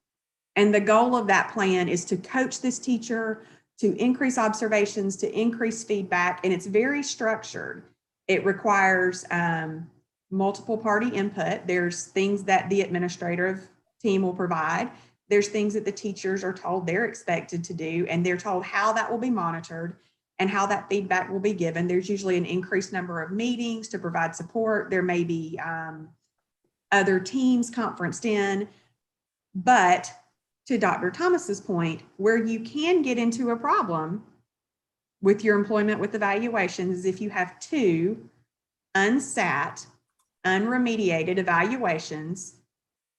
Speaker 14: And the goal of that plan is to coach this teacher, to increase observations, to increase feedback, and it's very structured. It requires multiple party input. There's things that the administrative team will provide. There's things that the teachers are told they're expected to do, and they're told how that will be monitored and how that feedback will be given. There's usually an increased number of meetings to provide support. There may be other teams conferenced in, but to Dr. Thomas's point, where you can get into a problem with your employment with evaluations is if you have two unsat, unremediated evaluations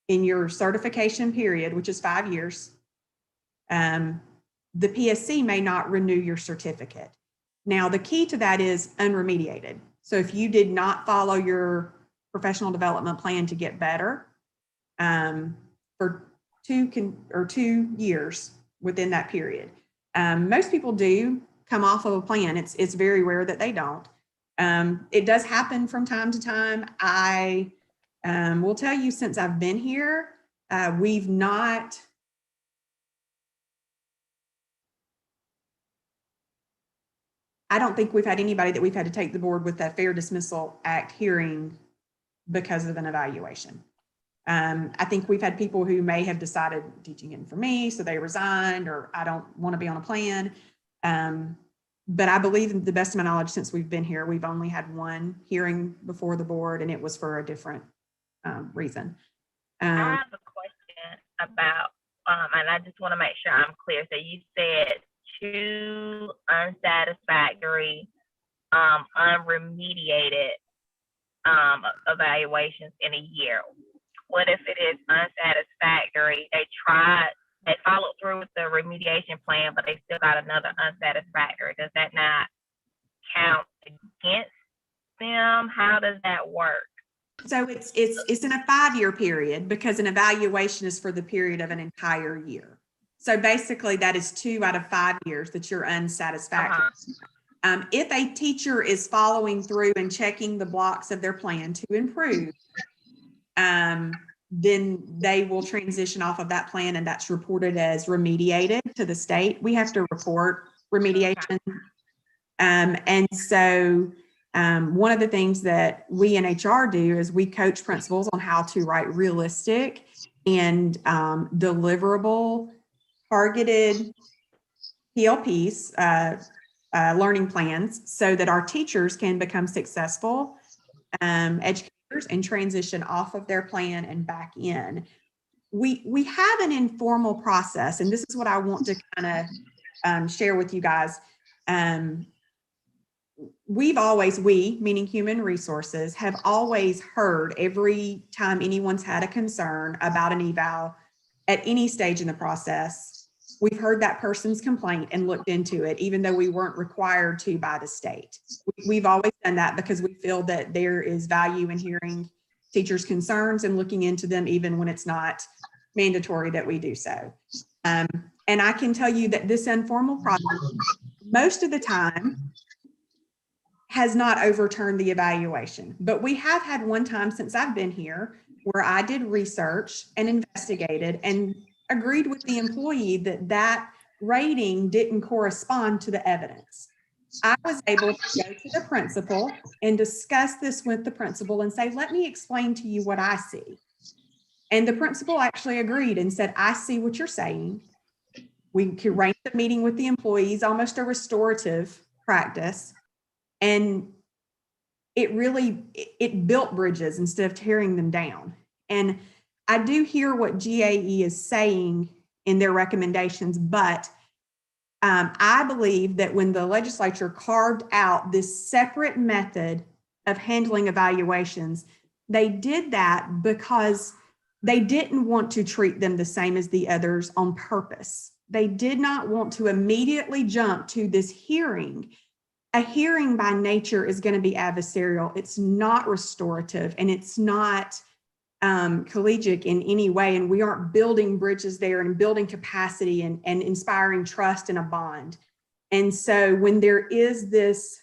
Speaker 14: in your certification period, which is 5 years, the PSC may not renew your certificate. Now, the key to that is unremediated. So if you did not follow your professional development plan to get better for 2 years within that period, most people do come off of a plan. It's very rare that they don't. It does happen from time to time. I will tell you, since I've been here, we've not, I don't think we've had anybody that we've had to take the board with that Fair Dismissal Act hearing because of an evaluation. I think we've had people who may have decided teaching isn't for me, so they resigned, or I don't want to be on a plan. But I believe, in the best of my knowledge, since we've been here, we've only had one hearing before the board, and it was for a different reason.
Speaker 2: I have a question about, and I just want to make sure I'm clear. So you said 2 unsatisfactory, unremediated evaluations in a year. What if it is unsatisfactory? They followed through with the remediation plan, but they still got another unsatisfactory. Does that not count against them? How does that work?
Speaker 14: So it's in a 5-year period, because an evaluation is for the period of an entire year. So basically that is 2 out of 5 years that you're unsatisfactory. If a teacher is following through and checking the blocks of their plan to improve, then they will transition off of that plan, and that's reported as remediated to the state. We have to report remediation. And so one of the things that we in HR do is we coach principals on how to write realistic and deliverable, targeted PLPs, learning plans, so that our teachers can become successful educators and transition off of their plan and back in. We have an informal process, and this is what I want to kind of share with you guys. We, meaning human resources, have always heard every time anyone's had a concern about an eval at any stage in the process. We've heard that person's complaint and looked into it, even though we weren't required to by the state. We've always done that because we feel that there is value in hearing teachers' concerns and looking into them, even when it's not mandatory that we do so. And I can tell you that this informal process, most of the time, has not overturned the evaluation. But we have had one time since I've been here where I did research and investigated and agreed with the employee that that rating didn't correspond to the evidence. I was able to go to the principal and discuss this with the principal and say, let me explain to you what I see. And the principal actually agreed and said, I see what you're saying. We could arrange a meeting with the employees, almost a restorative practice. And it built bridges instead of tearing them down. And I do hear what GAE is saying in their recommendations, but I believe that when the legislature carved out this separate method of handling evaluations, they did that because they didn't want to treat them the same as the others on purpose. They did not want to immediately jump to this hearing. A hearing by nature is going to be adversarial. It's not restorative, and it's not collegiate in any way. And we aren't building bridges there and building capacity and inspiring trust and a bond. And so when there is this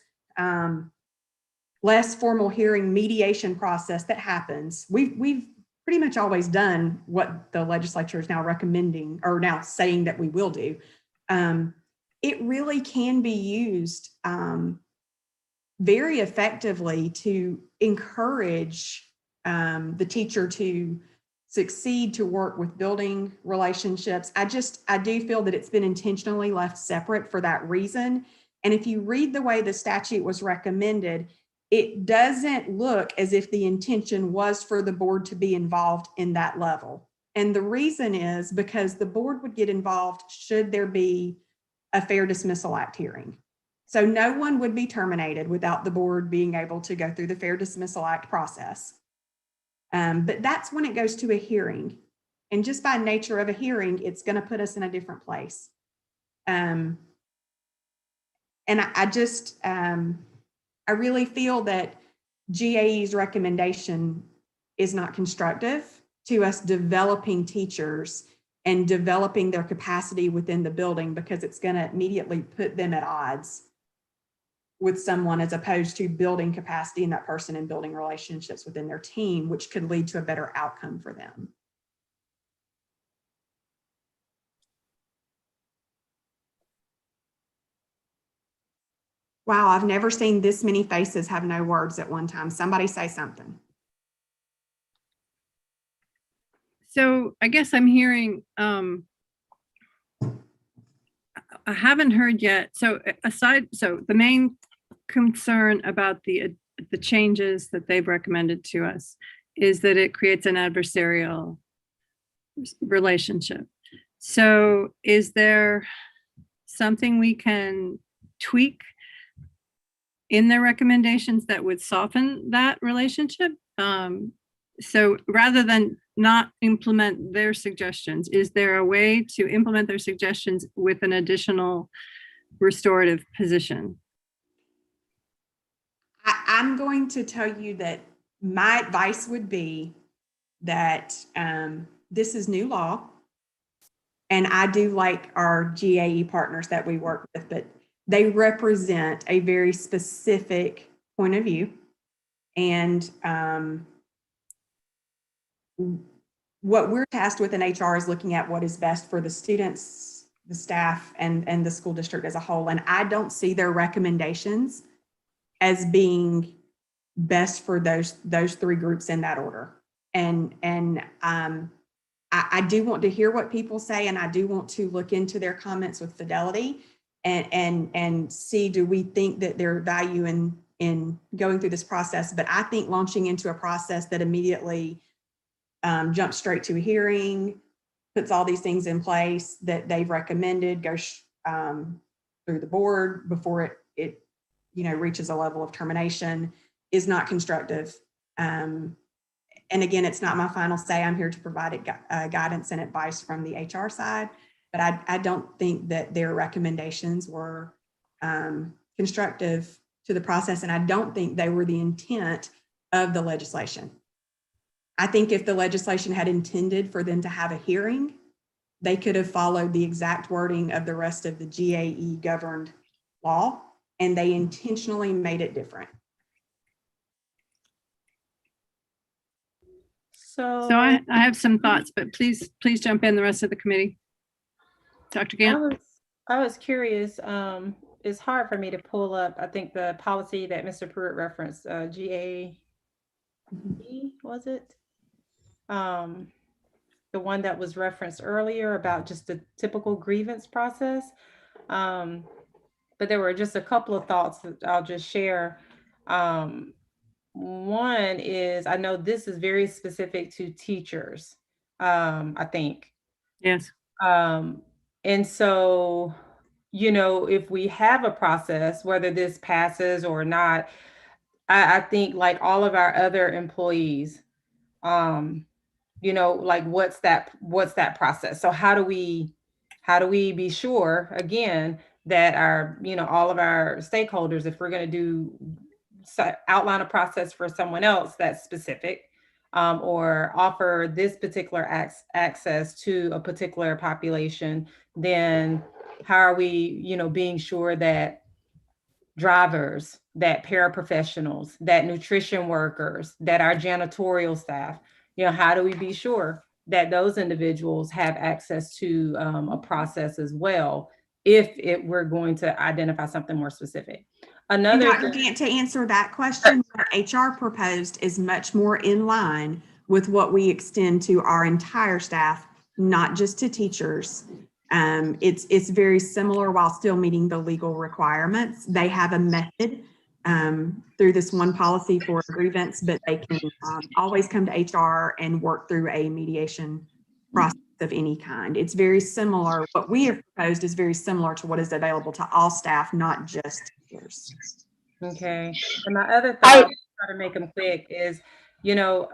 Speaker 14: less formal hearing mediation process that happens, we've pretty much always done what the legislature is now recommending or now saying that we will do. It really can be used very effectively to encourage the teacher to succeed, to work with building relationships. I do feel that it's been intentionally left separate for that reason. And if you read the way the statute was recommended, it doesn't look as if the intention was for the board to be involved in that level. And the reason is because the board would get involved should there be a Fair Dismissal Act hearing. So no one would be terminated without the board being able to go through the Fair Dismissal Act process. But that's when it goes to a hearing. And just by nature of a hearing, it's going to put us in a different place. And I really feel that GAE's recommendation is not constructive to us developing teachers and developing their capacity within the building, because it's going to immediately put them at odds with someone as opposed to building capacity in that person and building relationships within their team, which could lead to a better outcome for them. Wow, I've never seen this many faces have no words at one time. Somebody say something.
Speaker 1: So I guess I'm hearing, I haven't heard yet. So the main concern about the changes that they've recommended to us is that it creates an adversarial relationship. So is there something we can tweak in their recommendations that would soften that relationship? So rather than not implement their suggestions, is there a way to implement their suggestions with an additional restorative position?
Speaker 14: I'm going to tell you that my advice would be that this is new law. And I do like our GAE partners that we work with, but they represent a very specific point of view. And what we're tasked with in HR is looking at what is best for the students, the staff, and the school district as a whole. And I don't see their recommendations as being best for those three groups in that order. And I do want to hear what people say, and I do want to look into their comments with fidelity and see, do we think that there's value in going through this process? But I think launching into a process that immediately jumps straight to a hearing, puts all these things in place that they've recommended, goes through the board before it reaches a level of termination, is not constructive. And again, it's not my final say. I'm here to provide guidance and advice from the HR side, but I don't think that their recommendations were constructive to the process, and I don't think they were the intent of the legislation. I think if the legislation had intended for them to have a hearing, they could have followed the exact wording of the rest of the GAE governed law, and they intentionally made it different.
Speaker 1: So I have some thoughts, but please jump in, the rest of the committee. Dr. Gant.
Speaker 15: I was curious. It's hard for me to pull up, I think, the policy that Mr. Pruitt referenced, GAE, was it? The one that was referenced earlier about just the typical grievance process. But there were just a couple of thoughts that I'll just share. One is, I know this is very specific to teachers, I think.
Speaker 1: Yes.
Speaker 15: And so you know, if we have a process, whether this passes or not, I think like all of our other employees, you know, like what's that process? So how do we be sure again that our, you know, all of our stakeholders, if we're going to do outline a process for someone else that's specific, or offer this particular access to a particular population, then how are we, you know, being sure that drivers, that paraprofessionals, that nutrition workers, that our janitorial staff, you know, how do we be sure that those individuals have access to a process as well, if we're going to identify something more specific?
Speaker 14: And
Speaker 15: Another
Speaker 14: Dr. Gant, to answer that question, what HR proposed is much more in line with what we extend to our entire staff, not just to teachers. It's very similar while still meeting the legal requirements. They have a method through this one policy for grievance, but they can always come to HR and work through a mediation process of any kind. It's very similar. What we have proposed is very similar to what is available to all staff, not just teachers.
Speaker 15: Okay. And my other thought, try to make them quick, is, you know,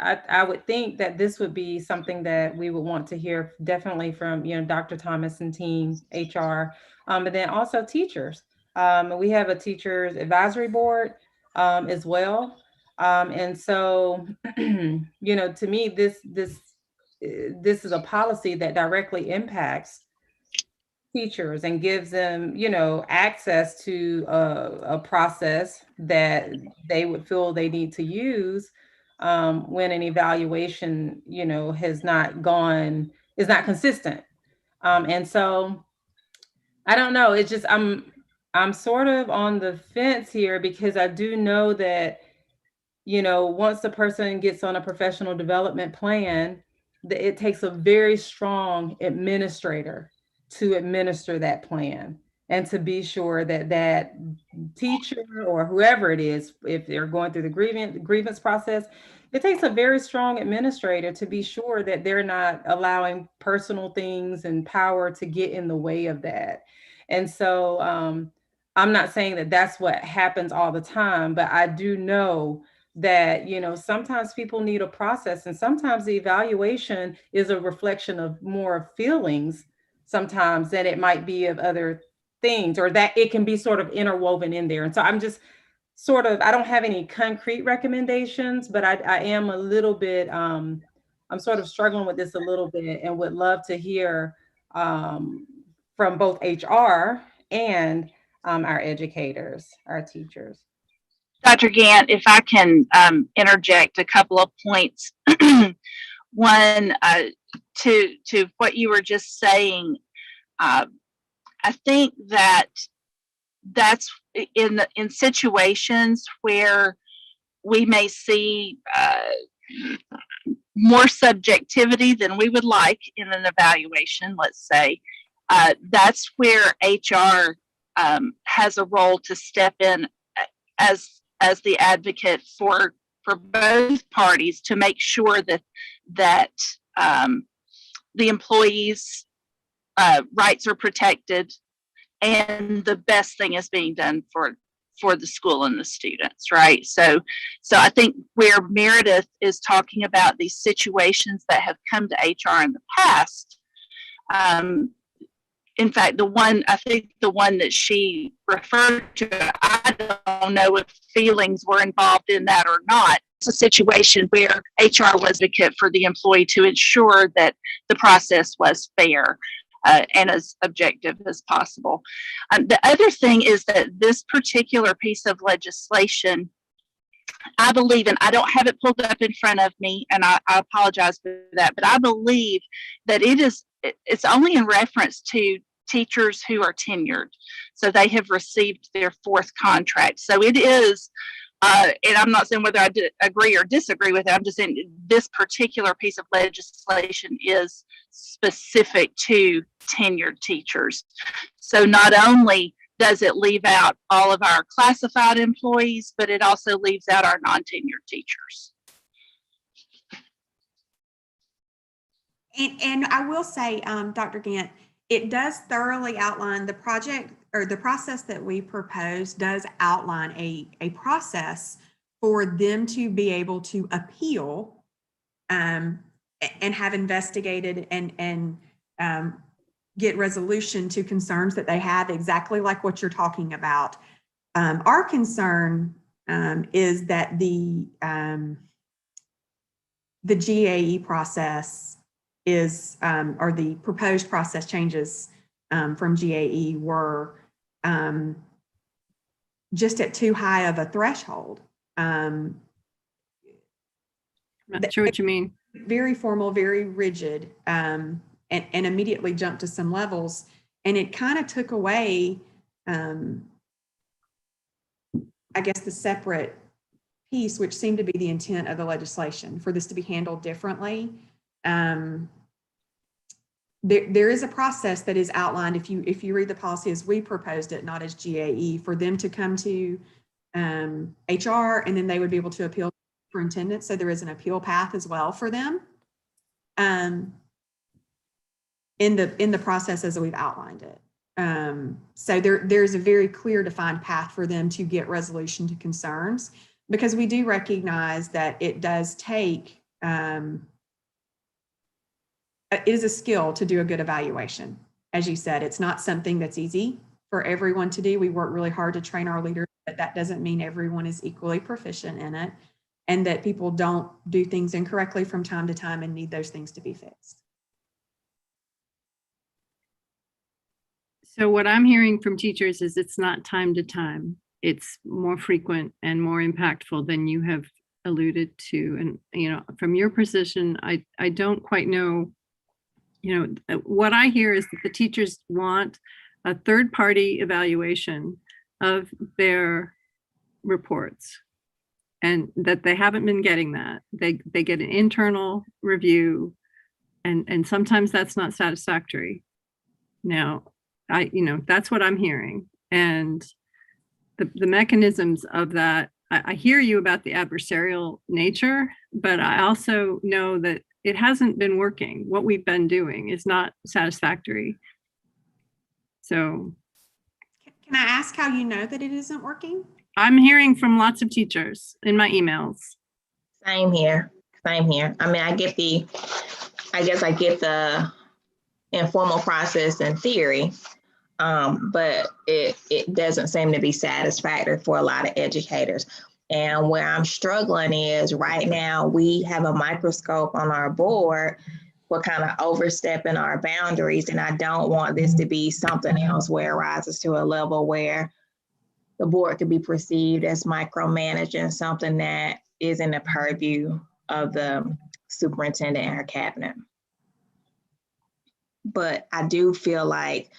Speaker 15: I would think that this would be something that we would want to hear definitely from, you know, Dr. Thomas and team HR, but then also teachers. We have a teachers advisory board as well. And so, you know, to me, this is a policy that directly impacts teachers and gives them, you know, access to a process that they would feel they need to use when an evaluation, you know, is not consistent. And so I don't know, it's just, I'm sort of on the fence here, because I do know that, you know, once the person gets on a professional development plan, it takes a very strong administrator to administer that plan and to be sure that that teacher or whoever it is, if they're going through the grievance process, it takes a very strong administrator to be sure that they're not allowing personal things and power to get in the way of that. And so I'm not saying that that's what happens all the time, but I do know that, you know, sometimes people need a process, and sometimes the evaluation is a reflection of more feelings sometimes than it might be of other things, or that it can be sort of interwoven in there. And so I'm just sort of, I don't have any concrete recommendations, but I am a little bit, I'm sort of struggling with this a little bit, and would love to hear from both HR and our educators, our teachers.
Speaker 13: Dr. Gant, if I can interject a couple of points. One, to what you were just saying, I think that's in situations where we may see more subjectivity than we would like in an evaluation, let's say, that's where HR has a role to step in as the advocate for both parties, to make sure that the employees' rights are protected and the best thing is being done for the school and the students, right? So I think where Meredith is talking about these situations that have come to HR in the past, in fact, the one that she referred to, I don't know if feelings were involved in that or not. It's a situation where HR was advocate for the employee to ensure that the process was fair and as objective as possible. The other thing is that this particular piece of legislation, I believe, and I don't have it pulled up in front of me, and I apologize for that, but I believe that it's only in reference to teachers who are tenured. So they have received their fourth contract. So it is, and I'm not saying whether I agree or disagree with it, I'm just saying this particular piece of legislation is specific to tenured teachers. So not only does it leave out all of our classified employees, but it also leaves out our non-tenured teachers.
Speaker 14: And I will say, Dr. Gant, it does thoroughly outline the project, or the process that we propose does outline a process for them to be able to appeal and have investigated and get resolution to concerns that they have, exactly like what you're talking about. Our concern is that the GAE process is, or the proposed process changes from GAE were just at too high of a threshold.
Speaker 1: I'm not sure what you mean.
Speaker 14: Very formal, very rigid, and immediately jumped to some levels. And it kind of took away, I guess, the separate piece, which seemed to be the intent of the legislation, for this to be handled differently. There is a process that is outlined, if you read the policy as we proposed it, not as GAE, for them to come to HR, and then they would be able to appeal to the superintendent. So there is an appeal path as well for them in the process as we've outlined it. So there's a very clear defined path for them to get resolution to concerns, because we do recognize that it does take, it is a skill to do a good evaluation. As you said, it's not something that's easy for everyone to do. We work really hard to train our leaders, but that doesn't mean everyone is equally proficient in it, and that people don't do things incorrectly from time to time and need those things to be fixed.
Speaker 1: So what I'm hearing from teachers is it's not time to time. It's more frequent and more impactful than you have alluded to. And, you know, from your position, I don't quite know, you know, what I hear is that the teachers want a third-party evaluation of their reports, and that they haven't been getting that. They get an internal review, and sometimes that's not satisfactory. Now, you know, that's what I'm hearing. And the mechanisms of that, I hear you about the adversarial nature, but I also know that it hasn't been working. What we've been doing is not satisfactory. So.
Speaker 14: Can I ask how you know that it isn't working?
Speaker 1: I'm hearing from lots of teachers in my emails.
Speaker 2: Same here. Same here. I mean, I guess I get the informal process in theory, but it doesn't seem to be satisfactory for a lot of educators. And where I'm struggling is right now we have a microscope on our board. We're kind of overstepping our boundaries, and I don't want this to be something else where it rises to a level where the board could be perceived as micromanaging something that is in the purview of the superintendent and her cabinet. But I do feel like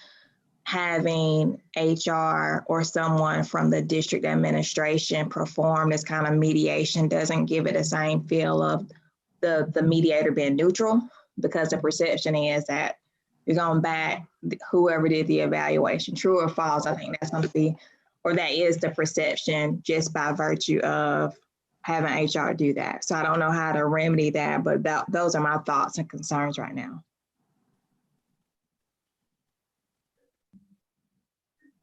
Speaker 2: having HR or someone from the district administration perform this kind of mediation doesn't give it the same feel of the mediator being neutral, because the perception is that you're going back, whoever did the evaluation, true or false. I think that's going to be, or that is the perception just by virtue of having HR do that. So I don't know how to remedy that, but those are my thoughts and concerns right now.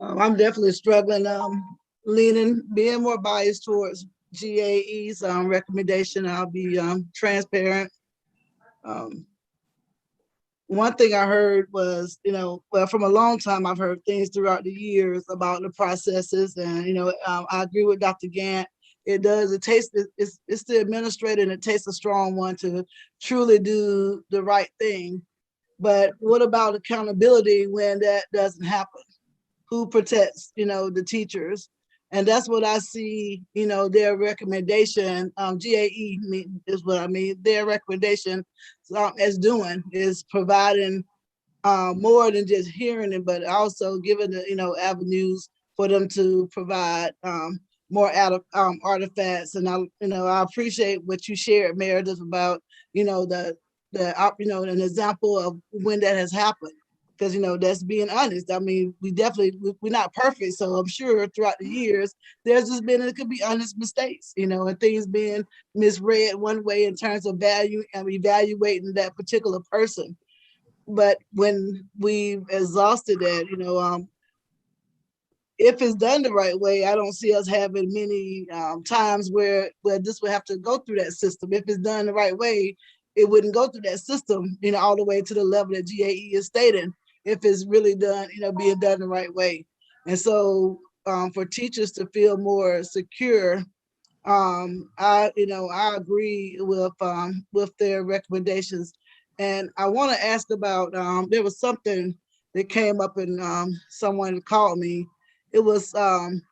Speaker 3: I'm definitely struggling, being more biased towards GAE's recommendation. I'll be transparent. One thing I heard was, well, from a long time, I've heard things throughout the years about the processes, and I agree with Dr. Gant. It's the administrator, and it takes a strong one to truly do the right thing. But what about accountability when that doesn't happen? Who protects, the teachers? And that's what I see, their recommendation, GAE is what I mean, their recommendation is doing, is providing more than just hearing it, but also giving the, avenues for them to provide more artifacts. And I appreciate what you shared, Meredith, about, an example of when that has happened. Because, that's being honest. I mean, we're not perfect. So I'm sure throughout the years, there's just been, it could be honest mistakes, and things being misread one way in terms of evaluating that particular person. but when we've exhausted that, if it's done the right way, I don't see us having many times where this would have to go through that system. If it's done the right way, it wouldn't go through that system, all the way to the level that GAE is stating, if it's really done, being done the right way. And so for teachers to feel more secure, I agree with their recommendations. And I want to ask about, there was something that came up and someone called me. It was, and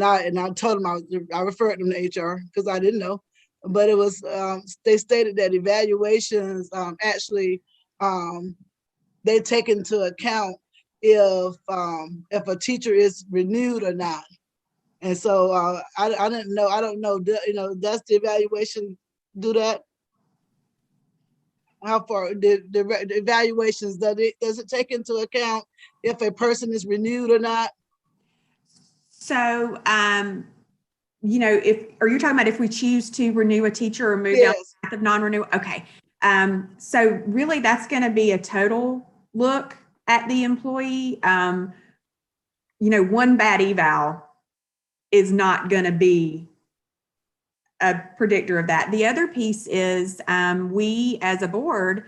Speaker 3: I told them, I referred them to HR because I didn't know, but it was, they stated that evaluations actually, they take into account if a teacher is renewed or not. And so I didn't know, I don't know, does the evaluation do that? How far the evaluations, does it take into account if a person is renewed or not?
Speaker 14: So, if, are you talking about if we choose to renew a teacher or move down
Speaker 3: Yes.
Speaker 14: the path of non-renewal? Okay. So really that's going to be a total look at the employee. One bad eval is not going to be a predictor of that. The other piece is we as a board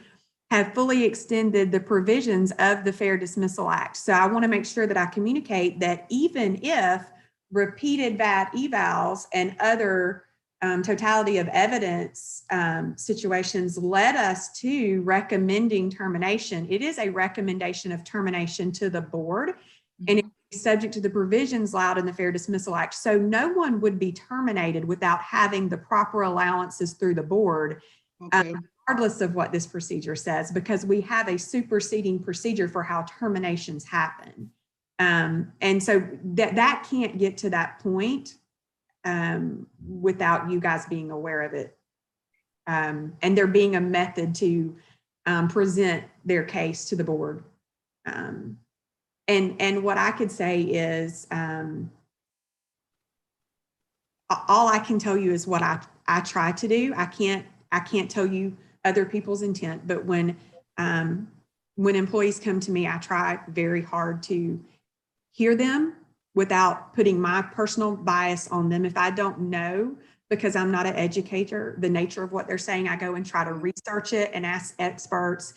Speaker 14: have fully extended the provisions of the Fair Dismissal Act. So I want to make sure that I communicate that even if repeated bad evals and other totality of evidence situations led us to recommending termination, it is a recommendation of termination to the board, and it is subject to the provisions allowed in the Fair Dismissal Act. So no one would be terminated without having the proper allowances through the board,
Speaker 3: Okay.
Speaker 14: regardless of what this procedure says, because we have a superseding procedure for how terminations happen. And so that can't get to that point without you guys being aware of it. And there being a method to present their case to the board. And what I could say is, all I can tell you is what I try to do. I can't tell you other people's intent, but when employees come to me, I try very hard to hear them without putting my personal bias on them. If I don't know, because I'm not an educator, the nature of what they're saying, I go and try to research it and ask experts.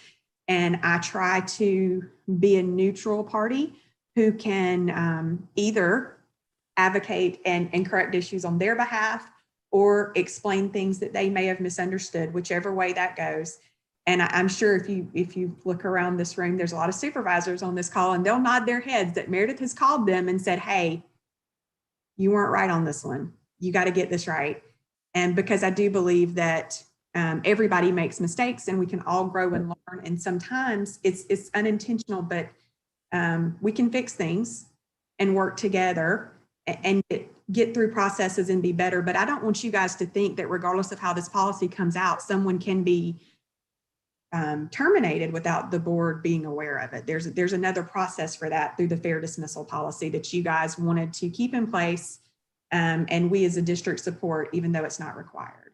Speaker 14: And I try to be a neutral party who can either advocate and correct issues on their behalf or explain things that they may have misunderstood, whichever way that goes. And I'm sure if you look around this room, there's a lot of supervisors on this call, and they'll nod their heads that Meredith has called them and said, hey, you weren't right on this one. You got to get this right. And because I do believe that everybody makes mistakes and we can all grow and learn. And sometimes it's unintentional, but we can fix things and work together and get through processes and be better. But I don't want you guys to think that regardless of how this policy comes out, someone can be terminated without the board being aware of it. There's another process for that through the fair dismissal policy that you guys wanted to keep in place, and we as a district support, even though it's not required.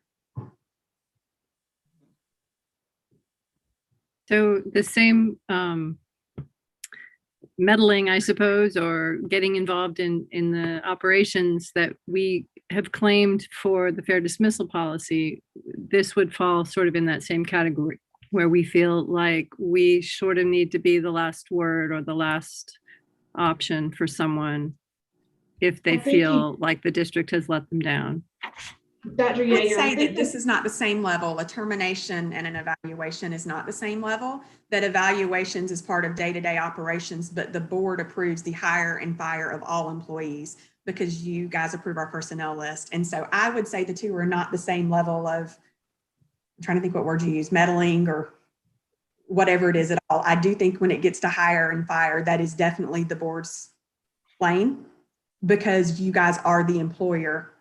Speaker 1: So the same meddling, I suppose, or getting involved in the operations that we have claimed for the fair dismissal policy, this would fall sort of in that same category, where we feel like we sort of need to be the last word or the last option for someone if they feel like the district has let them down.
Speaker 14: Dr. Yeager, I would say that this is not the same level. A termination and an evaluation is not the same level. That evaluations is part of day-to-day operations, but the board approves the hire and fire of all employees because you guys approve our personnel list. And so I would say the two are not the same level of, I'm trying to think what word you use, meddling or whatever it is at all. I do think when it gets to hire and fire, that is definitely the board's lane because you guys are the employer.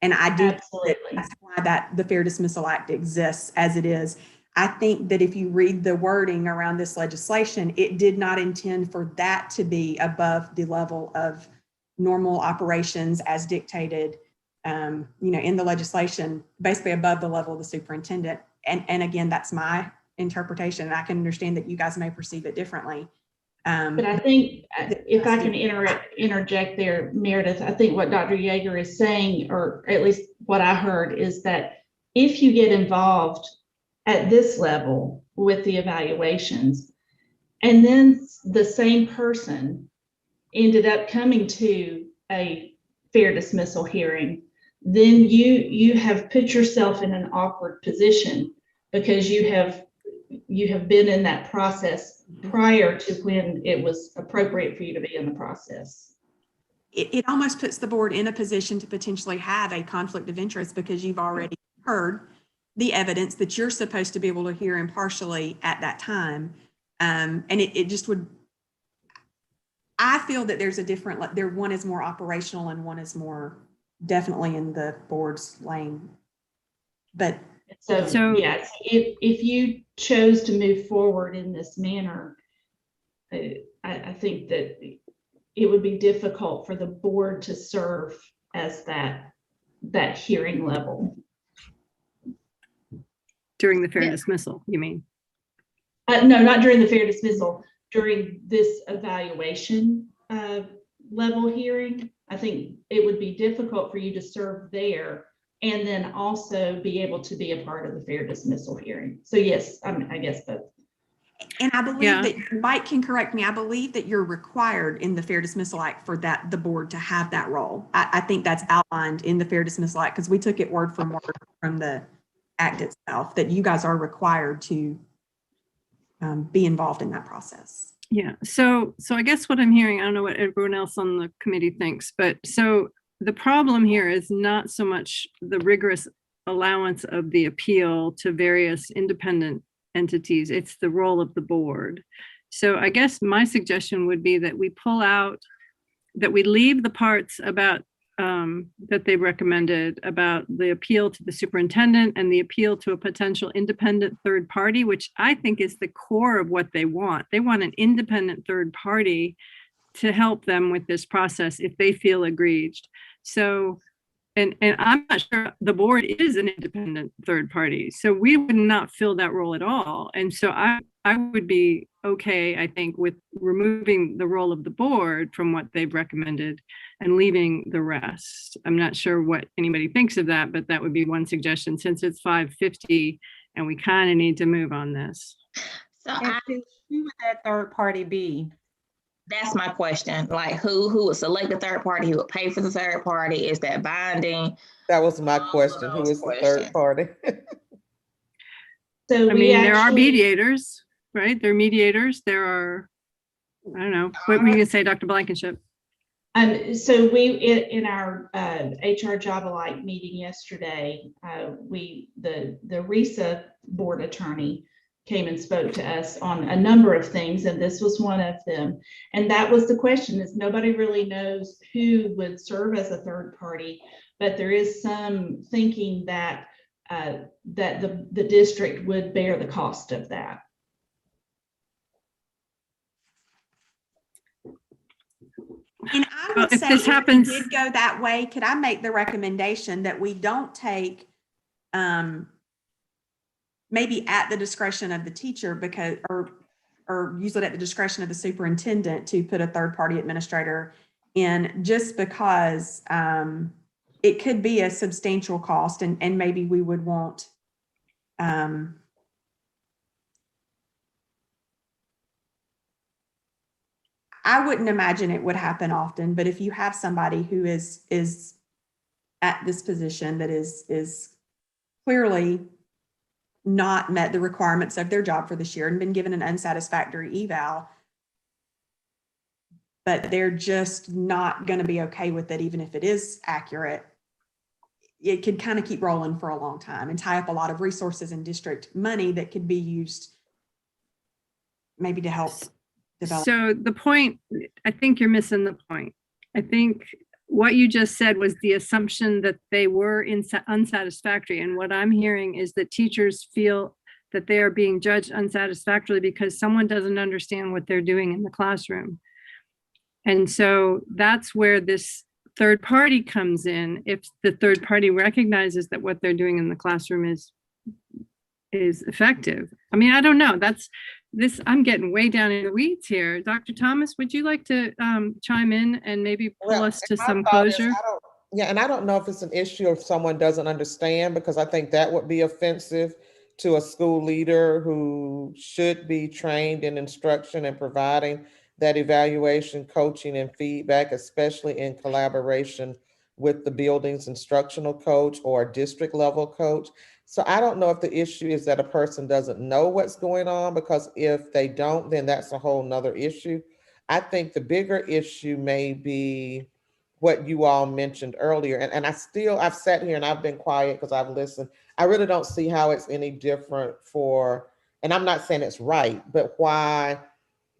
Speaker 14: And I do think that's why that the Fair Dismissal Act exists as it is. I think that if you read the wording around this legislation, it did not intend for that to be above the level of normal operations as dictated, in the legislation, basically above the level of the superintendent. And again, that's my interpretation. And I can understand that you guys may perceive it differently.
Speaker 12: But I think if I can interject there, Meredith, I think what Dr. Yeager is saying, or at least what I heard, is that if you get involved at this level with the evaluations, and then the same person ended up coming to a fair dismissal hearing, then you have put yourself in an awkward position because you have been in that process prior to when it was appropriate for you to be in the process.
Speaker 14: It almost puts the board in a position to potentially have a conflict of interest because you've already heard the evidence that you're supposed to be able to hear impartially at that time. And it just would, I feel that there's a different, like one is more operational and one is more definitely in the board's lane. But
Speaker 12: so yes, if you chose to move forward in this manner, I think that it would be difficult for the board to serve as that hearing level.
Speaker 1: During the fair dismissal, you mean?
Speaker 12: No, not during the fair dismissal, during this evaluation level hearing. I think it would be difficult for you to serve there and then also be able to be a part of the fair dismissal hearing. So yes, I guess both.
Speaker 14: And I believe that Mike can correct me. I believe that you're required in the Fair Dismissal Act for the board to have that role. I think that's outlined in the Fair Dismissal Act because we took it word from the act itself, that you guys are required to be involved in that process.
Speaker 1: Yeah. So I guess what I'm hearing, I don't know what everyone else on the committee thinks, but so the problem here is not so much the rigorous allowance of the appeal to various independent entities, it's the role of the board. So I guess my suggestion would be that we pull out, that we leave the parts about that they recommended about the appeal to the superintendent and the appeal to a potential independent third party, which I think is the core of what they want. They want an independent third party to help them with this process if they feel aggrieved. So, and I'm not sure the board is an independent third party, so we would not fill that role at all. And so I would be okay, I think, with removing the role of the board from what they've recommended and leaving the rest. I'm not sure what anybody thinks of that, but that would be one suggestion since it's 5:50 and we kind of need to move on this.
Speaker 2: So
Speaker 15: who would that third party be?
Speaker 2: that's my question. Like who would select the third party? Who would pay for the third party? Is that binding?
Speaker 5: That was my question. Who is the third party?
Speaker 12: So
Speaker 1: I mean, there are mediators, right? There are mediators. There are, I don't know, what were you gonna say, Dr. Blankenship?
Speaker 12: So we, in our HR Job Alike meeting yesterday, the RESA board attorney came and spoke to us on a number of things, and this was one of them. And that was the question, is nobody really knows who would serve as a third party, but there is some thinking that that the district would bear the cost of that.
Speaker 14: And I would say if it did go that way, could I make the recommendation that we don't take maybe at the discretion of the teacher, because or use it at the discretion of the superintendent to put a third party administrator in, just because it could be a substantial cost, and maybe we would want I wouldn't imagine it would happen often, but if you have somebody who is at this position that is clearly not met the requirements of their job for this year and been given an unsatisfactory eval, but they're just not going to be okay with it, even if it is accurate, it could kind of keep rolling for a long time and tie up a lot of resources and district money that could be used maybe to help develop. So the point, I think you're missing the point. I think what you just said was the assumption that they were unsatisfactory. And what I'm hearing is that teachers feel that they are being judged unsatisfactorily because someone doesn't understand what they're doing in the classroom. And so that's where this third party comes in. If the third party recognizes that what they're doing in the classroom is
Speaker 1: is effective. I mean, I don't know. That's this. I'm getting way down in the weeds here. Dr. Thomas, would you like to chime in and maybe pull us to some closure?
Speaker 5: Yeah, and I don't know if it's an issue if someone doesn't understand, because I think that would be offensive to a school leader who should be trained in instruction and providing that evaluation, coaching, and feedback, especially in collaboration with the building's instructional coach or district level coach. So I don't know if the issue is that a person doesn't know what's going on, because if they don't, then that's a whole nother issue. I think the bigger issue may be what you all mentioned earlier. And I've sat here and I've been quiet because I've listened. I really don't see how it's any different for, and I'm not saying it's right, but why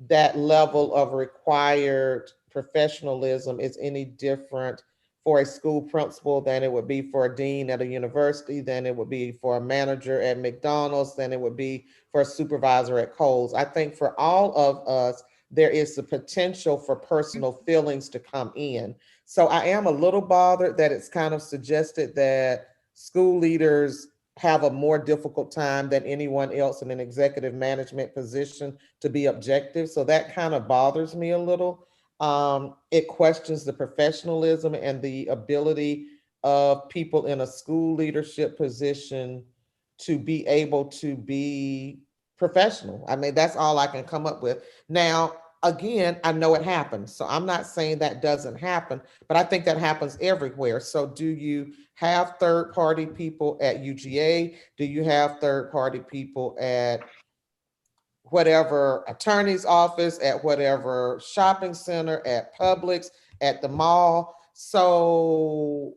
Speaker 5: that level of required professionalism is any different for a school principal than it would be for a dean at a university, than it would be for a manager at McDonald's, than it would be for a supervisor at Kohl's. I think for all of us, there is the potential for personal feelings to come in. So I am a little bothered that it's kind of suggested that school leaders have a more difficult time than anyone else in an executive management position to be objective. So that kind of bothers me a little. It questions the professionalism and the ability of people in a school leadership position to be able to be professional. I mean, that's all I can come up with. Now, again, I know it happens. So I'm not saying that doesn't happen, but I think that happens everywhere. So do you have third-party people at UGA? Do you have third-party people at whatever attorney's office, at whatever shopping center, at Publix, at the mall? So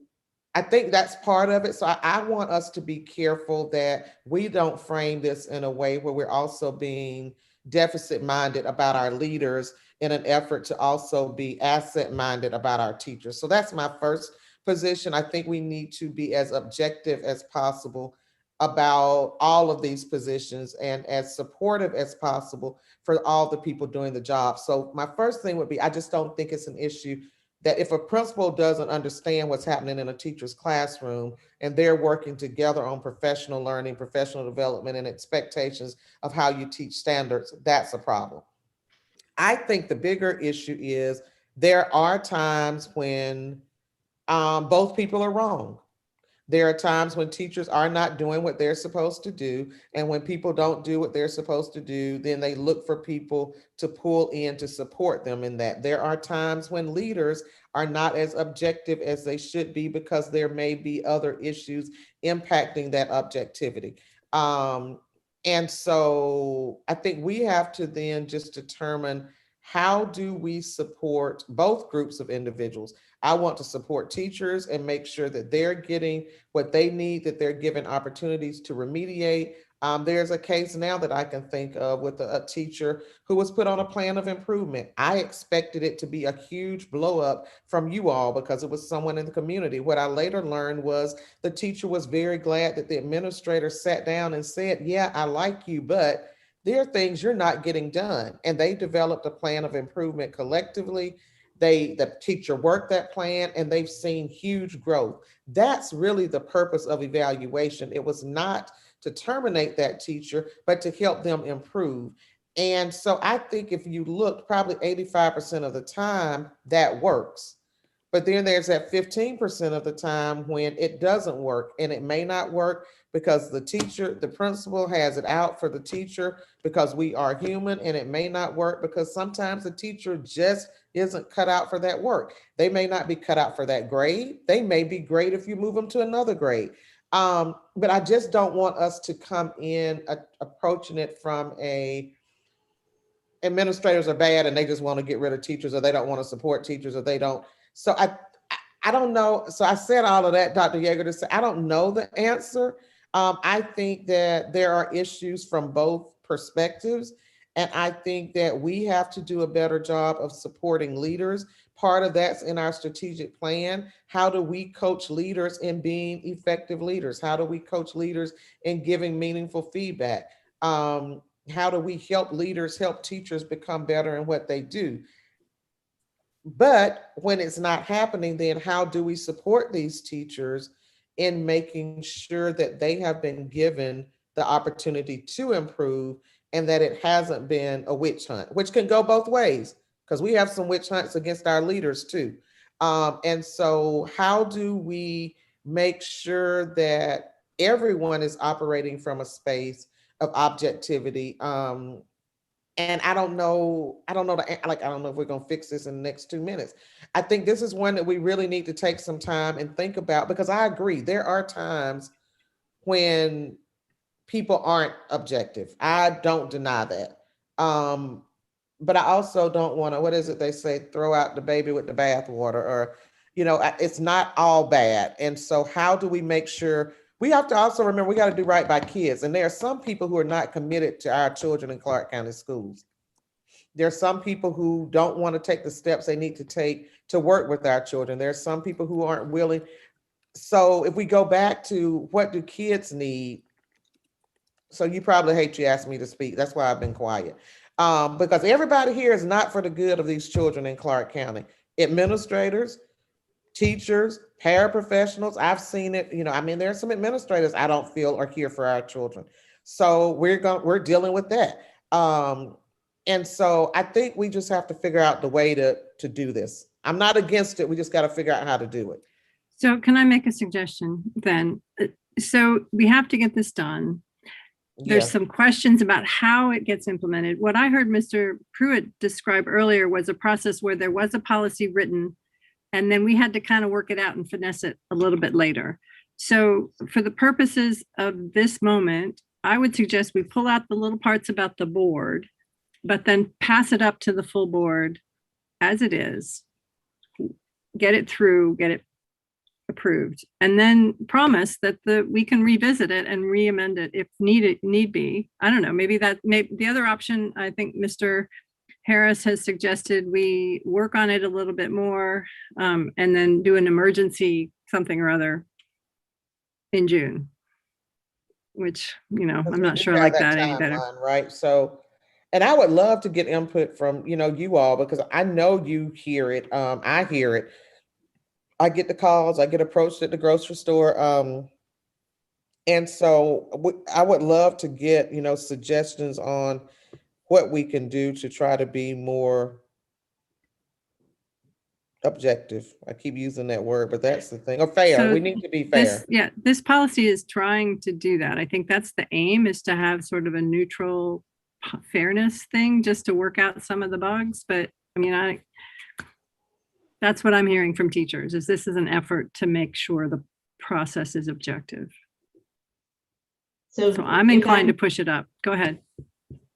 Speaker 5: I think that's part of it. So I want us to be careful that we don't frame this in a way where we're also being deficit minded about our leaders in an effort to also be asset minded about our teachers. So that's my first position. I think we need to be as objective as possible about all of these positions and as supportive as possible for all the people doing the job. So my first thing would be, I just don't think it's an issue that if a principal doesn't understand what's happening in a teacher's classroom and they're working together on professional learning, professional development, and expectations of how you teach standards, that's a problem. I think the bigger issue is there are times when both people are wrong. There are times when teachers are not doing what they're supposed to do. And when people don't do what they're supposed to do, then they look for people to pull in to support them in that. There are times when leaders are not as objective as they should be because there may be other issues impacting that objectivity. And so I think we have to then just determine, how do we support both groups of individuals? I want to support teachers and make sure that they're getting what they need, that they're given opportunities to remediate. There's a case now that I can think of with a teacher who was put on a plan of improvement. I expected it to be a huge blow up from you all because it was someone in the community. What I later learned was the teacher was very glad that the administrator sat down and said, yeah, I like you, but there are things you're not getting done. And they developed a plan of improvement collectively. The teacher worked that plan and they've seen huge growth. That's really the purpose of evaluation. It was not to terminate that teacher, but to help them improve. And so I think if you look, probably 85% of the time that works. But then there's that 15% of the time when it doesn't work, and it may not work because the teacher, the principal has it out for the teacher because we are human, and it may not work because sometimes the teacher just isn't cut out for that work. They may not be cut out for that grade. They may be great if you move them to another grade. But I just don't want us to come in approaching it from administrators are bad and they just want to get rid of teachers, or they don't want to support teachers, or they don't. So I don't know. So I said all of that, Dr. Yeager, to say I don't know the answer. I think that there are issues from both perspectives. And I think that we have to do a better job of supporting leaders. Part of that's in our strategic plan. How do we coach leaders in being effective leaders? How do we coach leaders in giving meaningful feedback? How do we help leaders, help teachers become better in what they do? But when it's not happening, then how do we support these teachers in making sure that they have been given the opportunity to improve, and that it hasn't been a witch hunt, which can go both ways, because we have some witch hunts against our leaders too. And so how do we make sure that everyone is operating from a space of objectivity? And I don't know I don't know if we're gonna fix this in the next 2 minutes. I think this is one that we really need to take some time and think about, because I agree, there are times when people aren't objective. I don't deny that. But I also don't want to, what is it they say, throw out the baby with the bathwater, or, it's not all bad. And so how do we make sure, we have to also remember, we got to do right by kids. And there are some people who are not committed to our children in Clark County schools. There are some people who don't want to take the steps they need to take to work with our children. There are some people who aren't willing. So if we go back to what do kids need, so you probably hate you asked me to speak. That's why I've been quiet. Because everybody here is not for the good of these children in Clark County. Administrators, teachers, paraprofessionals, I've seen it, there are some administrators I don't feel are here for our children. So we're dealing with that. And so I think we just have to figure out the way to do this. I'm not against it. We just got to figure out how to do it.
Speaker 1: So can I make a suggestion then? So we have to get this done. There's some questions about how it gets implemented. What I heard Mr. Pruitt describe earlier was a process where there was a policy written, and then we had to kind of work it out and finesse it a little bit later. So for the purposes of this moment, I would suggest we pull out the little parts about the board, but then pass it up to the full board as it is, get it through, get it approved, and then promise that we can revisit it and re-amend it if need be. I don't know, maybe the other option, I think Mr. Harris has suggested we work on it a little bit more, and then do an emergency something or other in June, which, I'm not sure I like that any better.
Speaker 5: Right. So, and I would love to get input from, you all, because I know you hear it. I hear it. I get the calls, I get approached at the grocery store. And so I would love to get, suggestions on what we can do to try to be more objective. I keep using that word, but that's the thing. Or fair.
Speaker 1: So
Speaker 5: we need to be fair.
Speaker 1: This policy is trying to do that. I think that's the aim, is to have sort of a neutral fairness thing, just to work out some of the bugs. But that's what I'm hearing from teachers, is this is an effort to make sure the process is objective. So I'm inclined to push it up. Go ahead.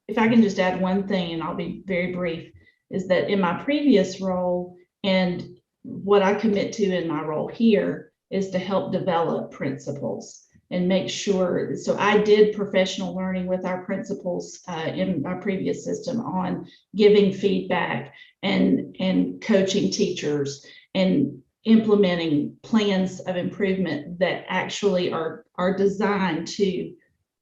Speaker 12: If I can just add one thing, and I'll be very brief, is that in my previous role, and what I commit to in my role here, is to help develop principals and make sure. So I did professional learning with our principals in my previous system on giving feedback and coaching teachers and implementing plans of improvement that actually are designed to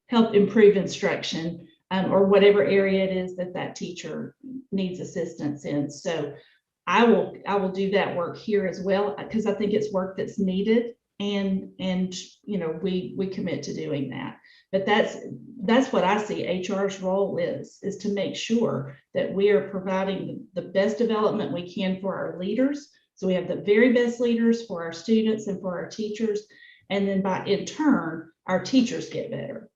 Speaker 12: help improve instruction, or whatever area it is that teacher needs assistance in. So I will do that work here as well, because I think it's work that's needed, and we commit to doing that. But that's what I see HR's role is to make sure that we are providing the best development we can for our leaders. So we have the very best leaders for our students and for our teachers. And then in turn, our teachers get better.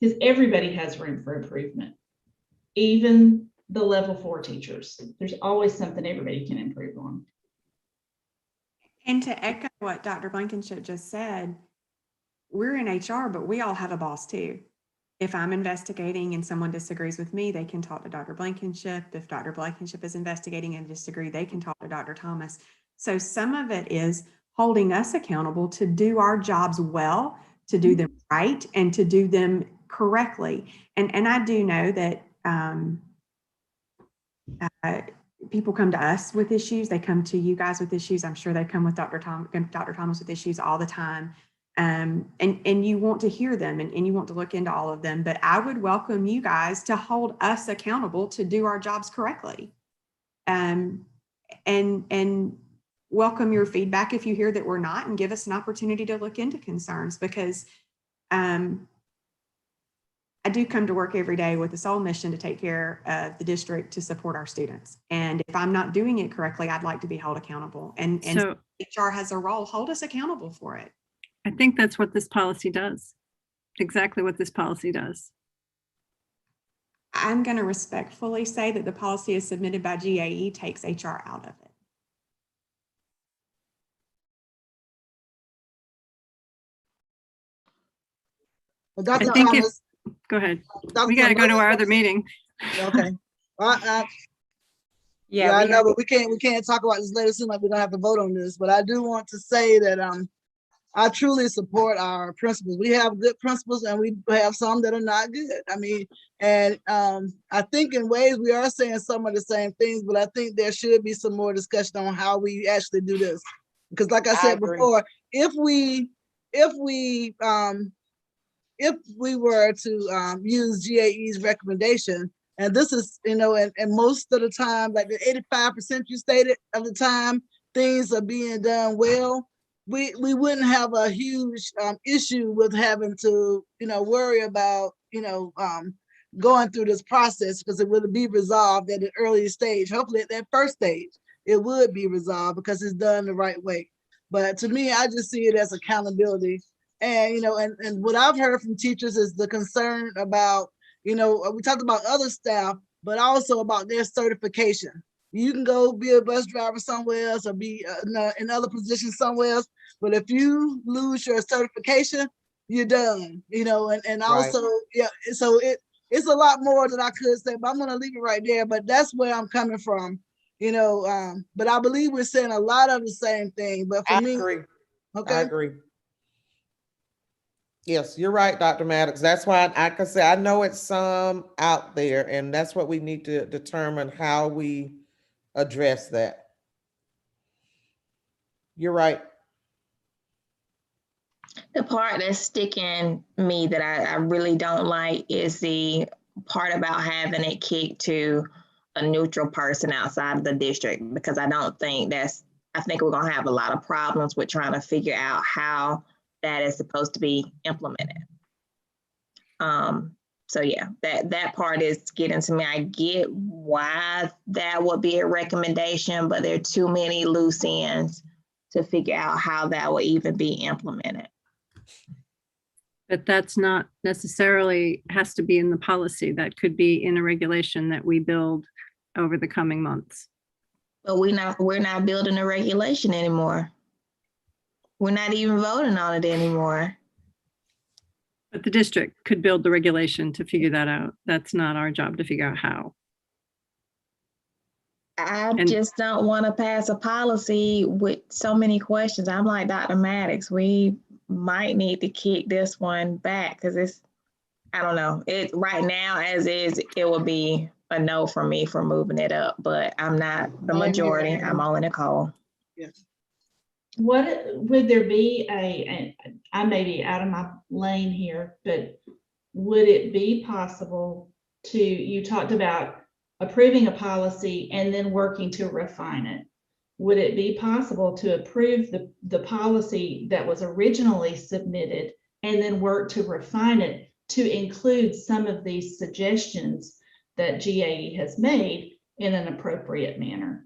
Speaker 12: Because everybody has room for improvement, even the level 4 teachers. There's always something everybody can improve on.
Speaker 14: And to echo what Dr. Blankenship just said, we're in HR, but we all have a boss too. If I'm investigating and someone disagrees with me, they can talk to Dr. Blankenship. If Dr. Blankenship is investigating and disagree, they can talk to Dr. Thomas. So some of it is holding us accountable to do our jobs well, to do them right, and to do them correctly. And I do know that people come to us with issues. They come to you guys with issues. I'm sure they come with Dr. Thomas with issues all the time. And you want to hear them, and you want to look into all of them. But I would welcome you guys to hold us accountable to do our jobs correctly. And welcome your feedback if you hear that we're not, and give us an opportunity to look into concerns, because I do come to work every day with the sole mission to take care of the district, to support our students. And if I'm not doing it correctly, I'd like to be held accountable. And
Speaker 1: So
Speaker 14: HR has a role, hold us accountable for it.
Speaker 1: I think that's what this policy does. Exactly what this policy does.
Speaker 14: I'm going to respectfully say that the policy as submitted by GAE takes HR out of it.
Speaker 3: Well, Dr.
Speaker 1: I think
Speaker 3: Thomas,
Speaker 1: go ahead.
Speaker 3: Dr.
Speaker 1: We got to go to our other meeting.
Speaker 3: Okay. Yeah, I know, but we can't talk about this later. It seems like we don't have to vote on this, but I do want to say that I truly support our principals. We have good principals and we have some that are not good. I mean, and I think in ways we are saying some of the same things, but I think there should be some more discussion on how we actually do this. Because like I said before, if we were to use GAE's recommendation, and this is, and most of the time, like the 85% you stated of the time, things are being done well, we wouldn't have a huge issue with having to, worry about, going through this process, because it would be resolved at an early stage. Hopefully at that first stage, it would be resolved because it's done the right way. But to me, I just see it as accountability. And, and what I've heard from teachers is the concern about, we talked about other staff, but also about their certification. You can go be a bus driver somewhere else or be in other positions somewhere else, but if you lose your certification, you're done, and also, yeah, so it's a lot more that I could say, but I'm going to leave it right there. But that's where I'm coming from, but I believe we're saying a lot of the same thing. But for me,
Speaker 5: agree.
Speaker 3: Okay.
Speaker 5: I agree. Yes, you're right, Dr. Maddox. That's why I can say I know it's some out there, and that's what we need to determine how we address that. You're right.
Speaker 2: The part that's sticking me that I really don't like is the part about having it kicked to a neutral person outside of the district, because I think we're gonna have a lot of problems with trying to figure out how that is supposed to be implemented. So yeah, that part is getting to me. I get why that would be a recommendation, but there are too many loose ends to figure out how that will even be implemented.
Speaker 1: But that's not necessarily has to be in the policy. That could be in a regulation that we build over the coming months.
Speaker 2: But we're not building a regulation anymore. We're not even voting on it anymore.
Speaker 1: But the district could build the regulation to figure that out. That's not our job to figure out how.
Speaker 2: I just don't want to pass a policy with so many questions. I'm like Dr. Maddox, we might need to kick this one back because I don't know. It right now as is, it will be a no for me for moving it up, but I'm not the majority. I'm only Nicole.
Speaker 3: Yes.
Speaker 12: What would there be and I may be out of my lane here, but would it be possible you talked about approving a policy and then working to refine it. Would it be possible to approve the policy that was originally submitted and then work to refine it to include some of these suggestions that GAE has made in an appropriate manner?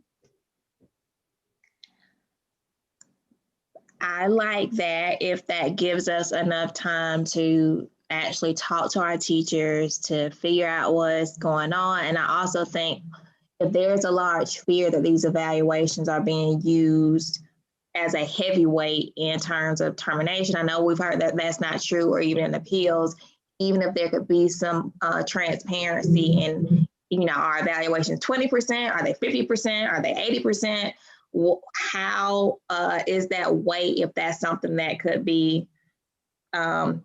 Speaker 2: I like that if that gives us enough time to actually talk to our teachers to figure out what's going on. And I also think if there's a large fear that these evaluations are being used as a heavyweight in terms of termination, I know we've heard that that's not true, or even in appeals, even if there could be some transparency in, our evaluations 20%, are they 50%, are they 80%? How is that weight if that's something that could be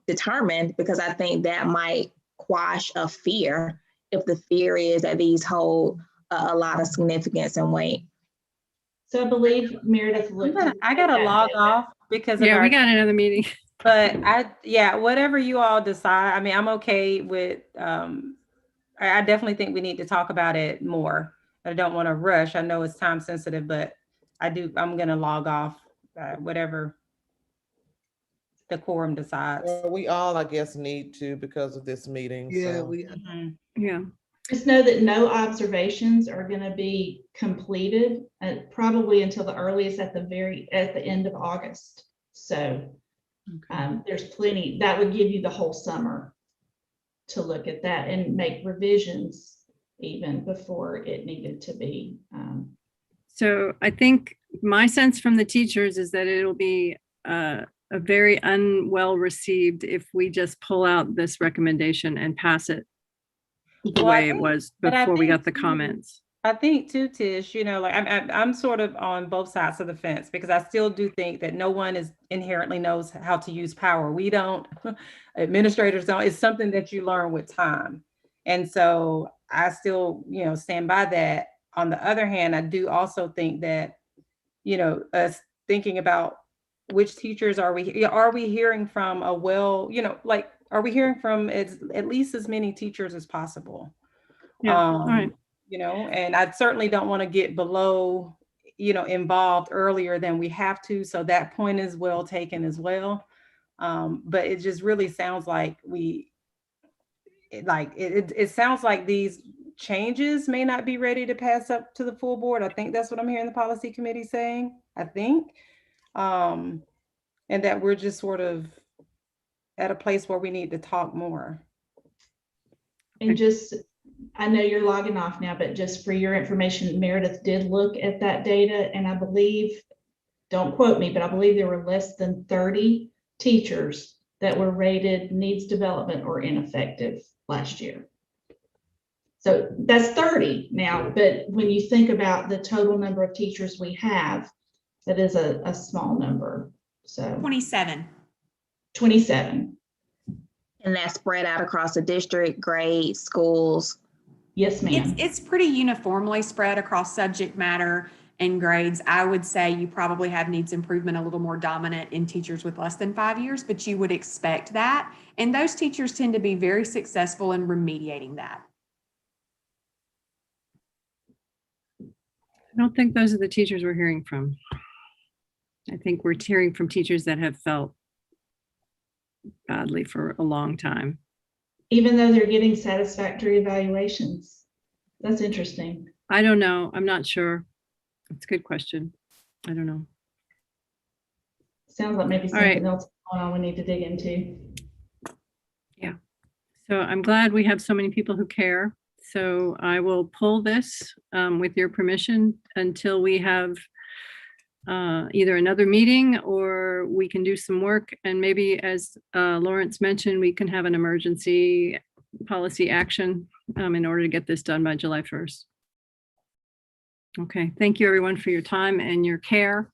Speaker 2: determined? Because I think that might quash a fear if the fear is that these hold a lot of significance and weight.
Speaker 12: So I believe Meredith
Speaker 15: I gotta log off because
Speaker 1: we got another meeting.
Speaker 15: But whatever you all decide. I mean, I'm okay with. I definitely think we need to talk about it more. I don't want to rush. I know it's time sensitive, but I'm gonna log off. Whatever. the quorum decides.
Speaker 5: Well, we all, I guess, need to because of this meeting.
Speaker 3: Yeah,
Speaker 5: So.
Speaker 1: Yeah.
Speaker 12: Just know that no observations are going to be completed probably until the earliest at the end of August. So there's plenty, that would give you the whole summer to look at that and make revisions even before it needed to be.
Speaker 1: So I think my sense from the teachers is that it'll be a very unwell received if we just pull out this recommendation and pass it the way it was before we got the comments.
Speaker 15: I think too, Tish, you know, like I'm sort of on both sides of the fence because I still do think that no one is inherently knows how to use power. We don't, administrators don't. It's something that you learn with time. And so I still, you know, stand by that. On the other hand, I do also think that, you know, us thinking about which teachers are we hearing from a well, you know, like, are we hearing from at least as many teachers as possible?
Speaker 1: Yeah, all right.
Speaker 15: You know, and I certainly don't want to get below, you know, involved earlier than we have to. So that point is well taken as well. But it just really sounds like it sounds like these changes may not be ready to pass up to the full board. I think that's what I'm hearing the policy committee saying, I think. And that we're just sort of at a place where we need to talk more.
Speaker 12: And just, I know you're logging off now, but just for your information, Meredith did look at that data, and I believe, don't quote me, but I believe there were less than 30 teachers that were rated needs development or ineffective last year. So that's 30 now, but when you think about the total number of teachers we have, that is a small number. So
Speaker 14: 27.
Speaker 12: 27.
Speaker 2: And that's spread out across the district, grades, schools.
Speaker 12: Yes, ma'am.
Speaker 14: It's pretty uniformly spread across subject matter and grades. I would say you probably have needs improvement a little more dominant in teachers with less than 5 years, but you would expect that. And those teachers tend to be very successful in remediating that.
Speaker 1: I don't think those are the teachers we're hearing from. I think we're hearing from teachers that have felt badly for a long time.
Speaker 12: Even though they're getting satisfactory evaluations. That's interesting.
Speaker 1: I don't know. I'm not sure. It's a good question. I don't know.
Speaker 12: Sounds like maybe something else going on we need to dig into.
Speaker 1: Yeah. So I'm glad we have so many people who care. So I will pull this with your permission until we have either another meeting or we can do some work. And maybe, as Lawrence mentioned, we can have an emergency policy action in order to get this done by July 1st. Okay, thank you everyone for your time and your care.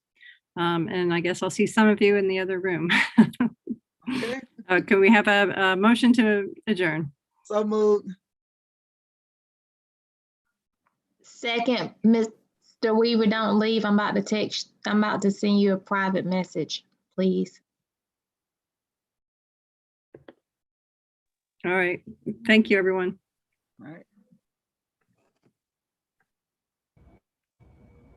Speaker 1: And I guess I'll see some of you in the other room. Can we have a motion to adjourn?
Speaker 3: So moved.
Speaker 2: Second, Mr. Weaver, don't leave. I'm about to send you a private message, please.
Speaker 1: All right. Thank you, everyone.
Speaker 3: All right.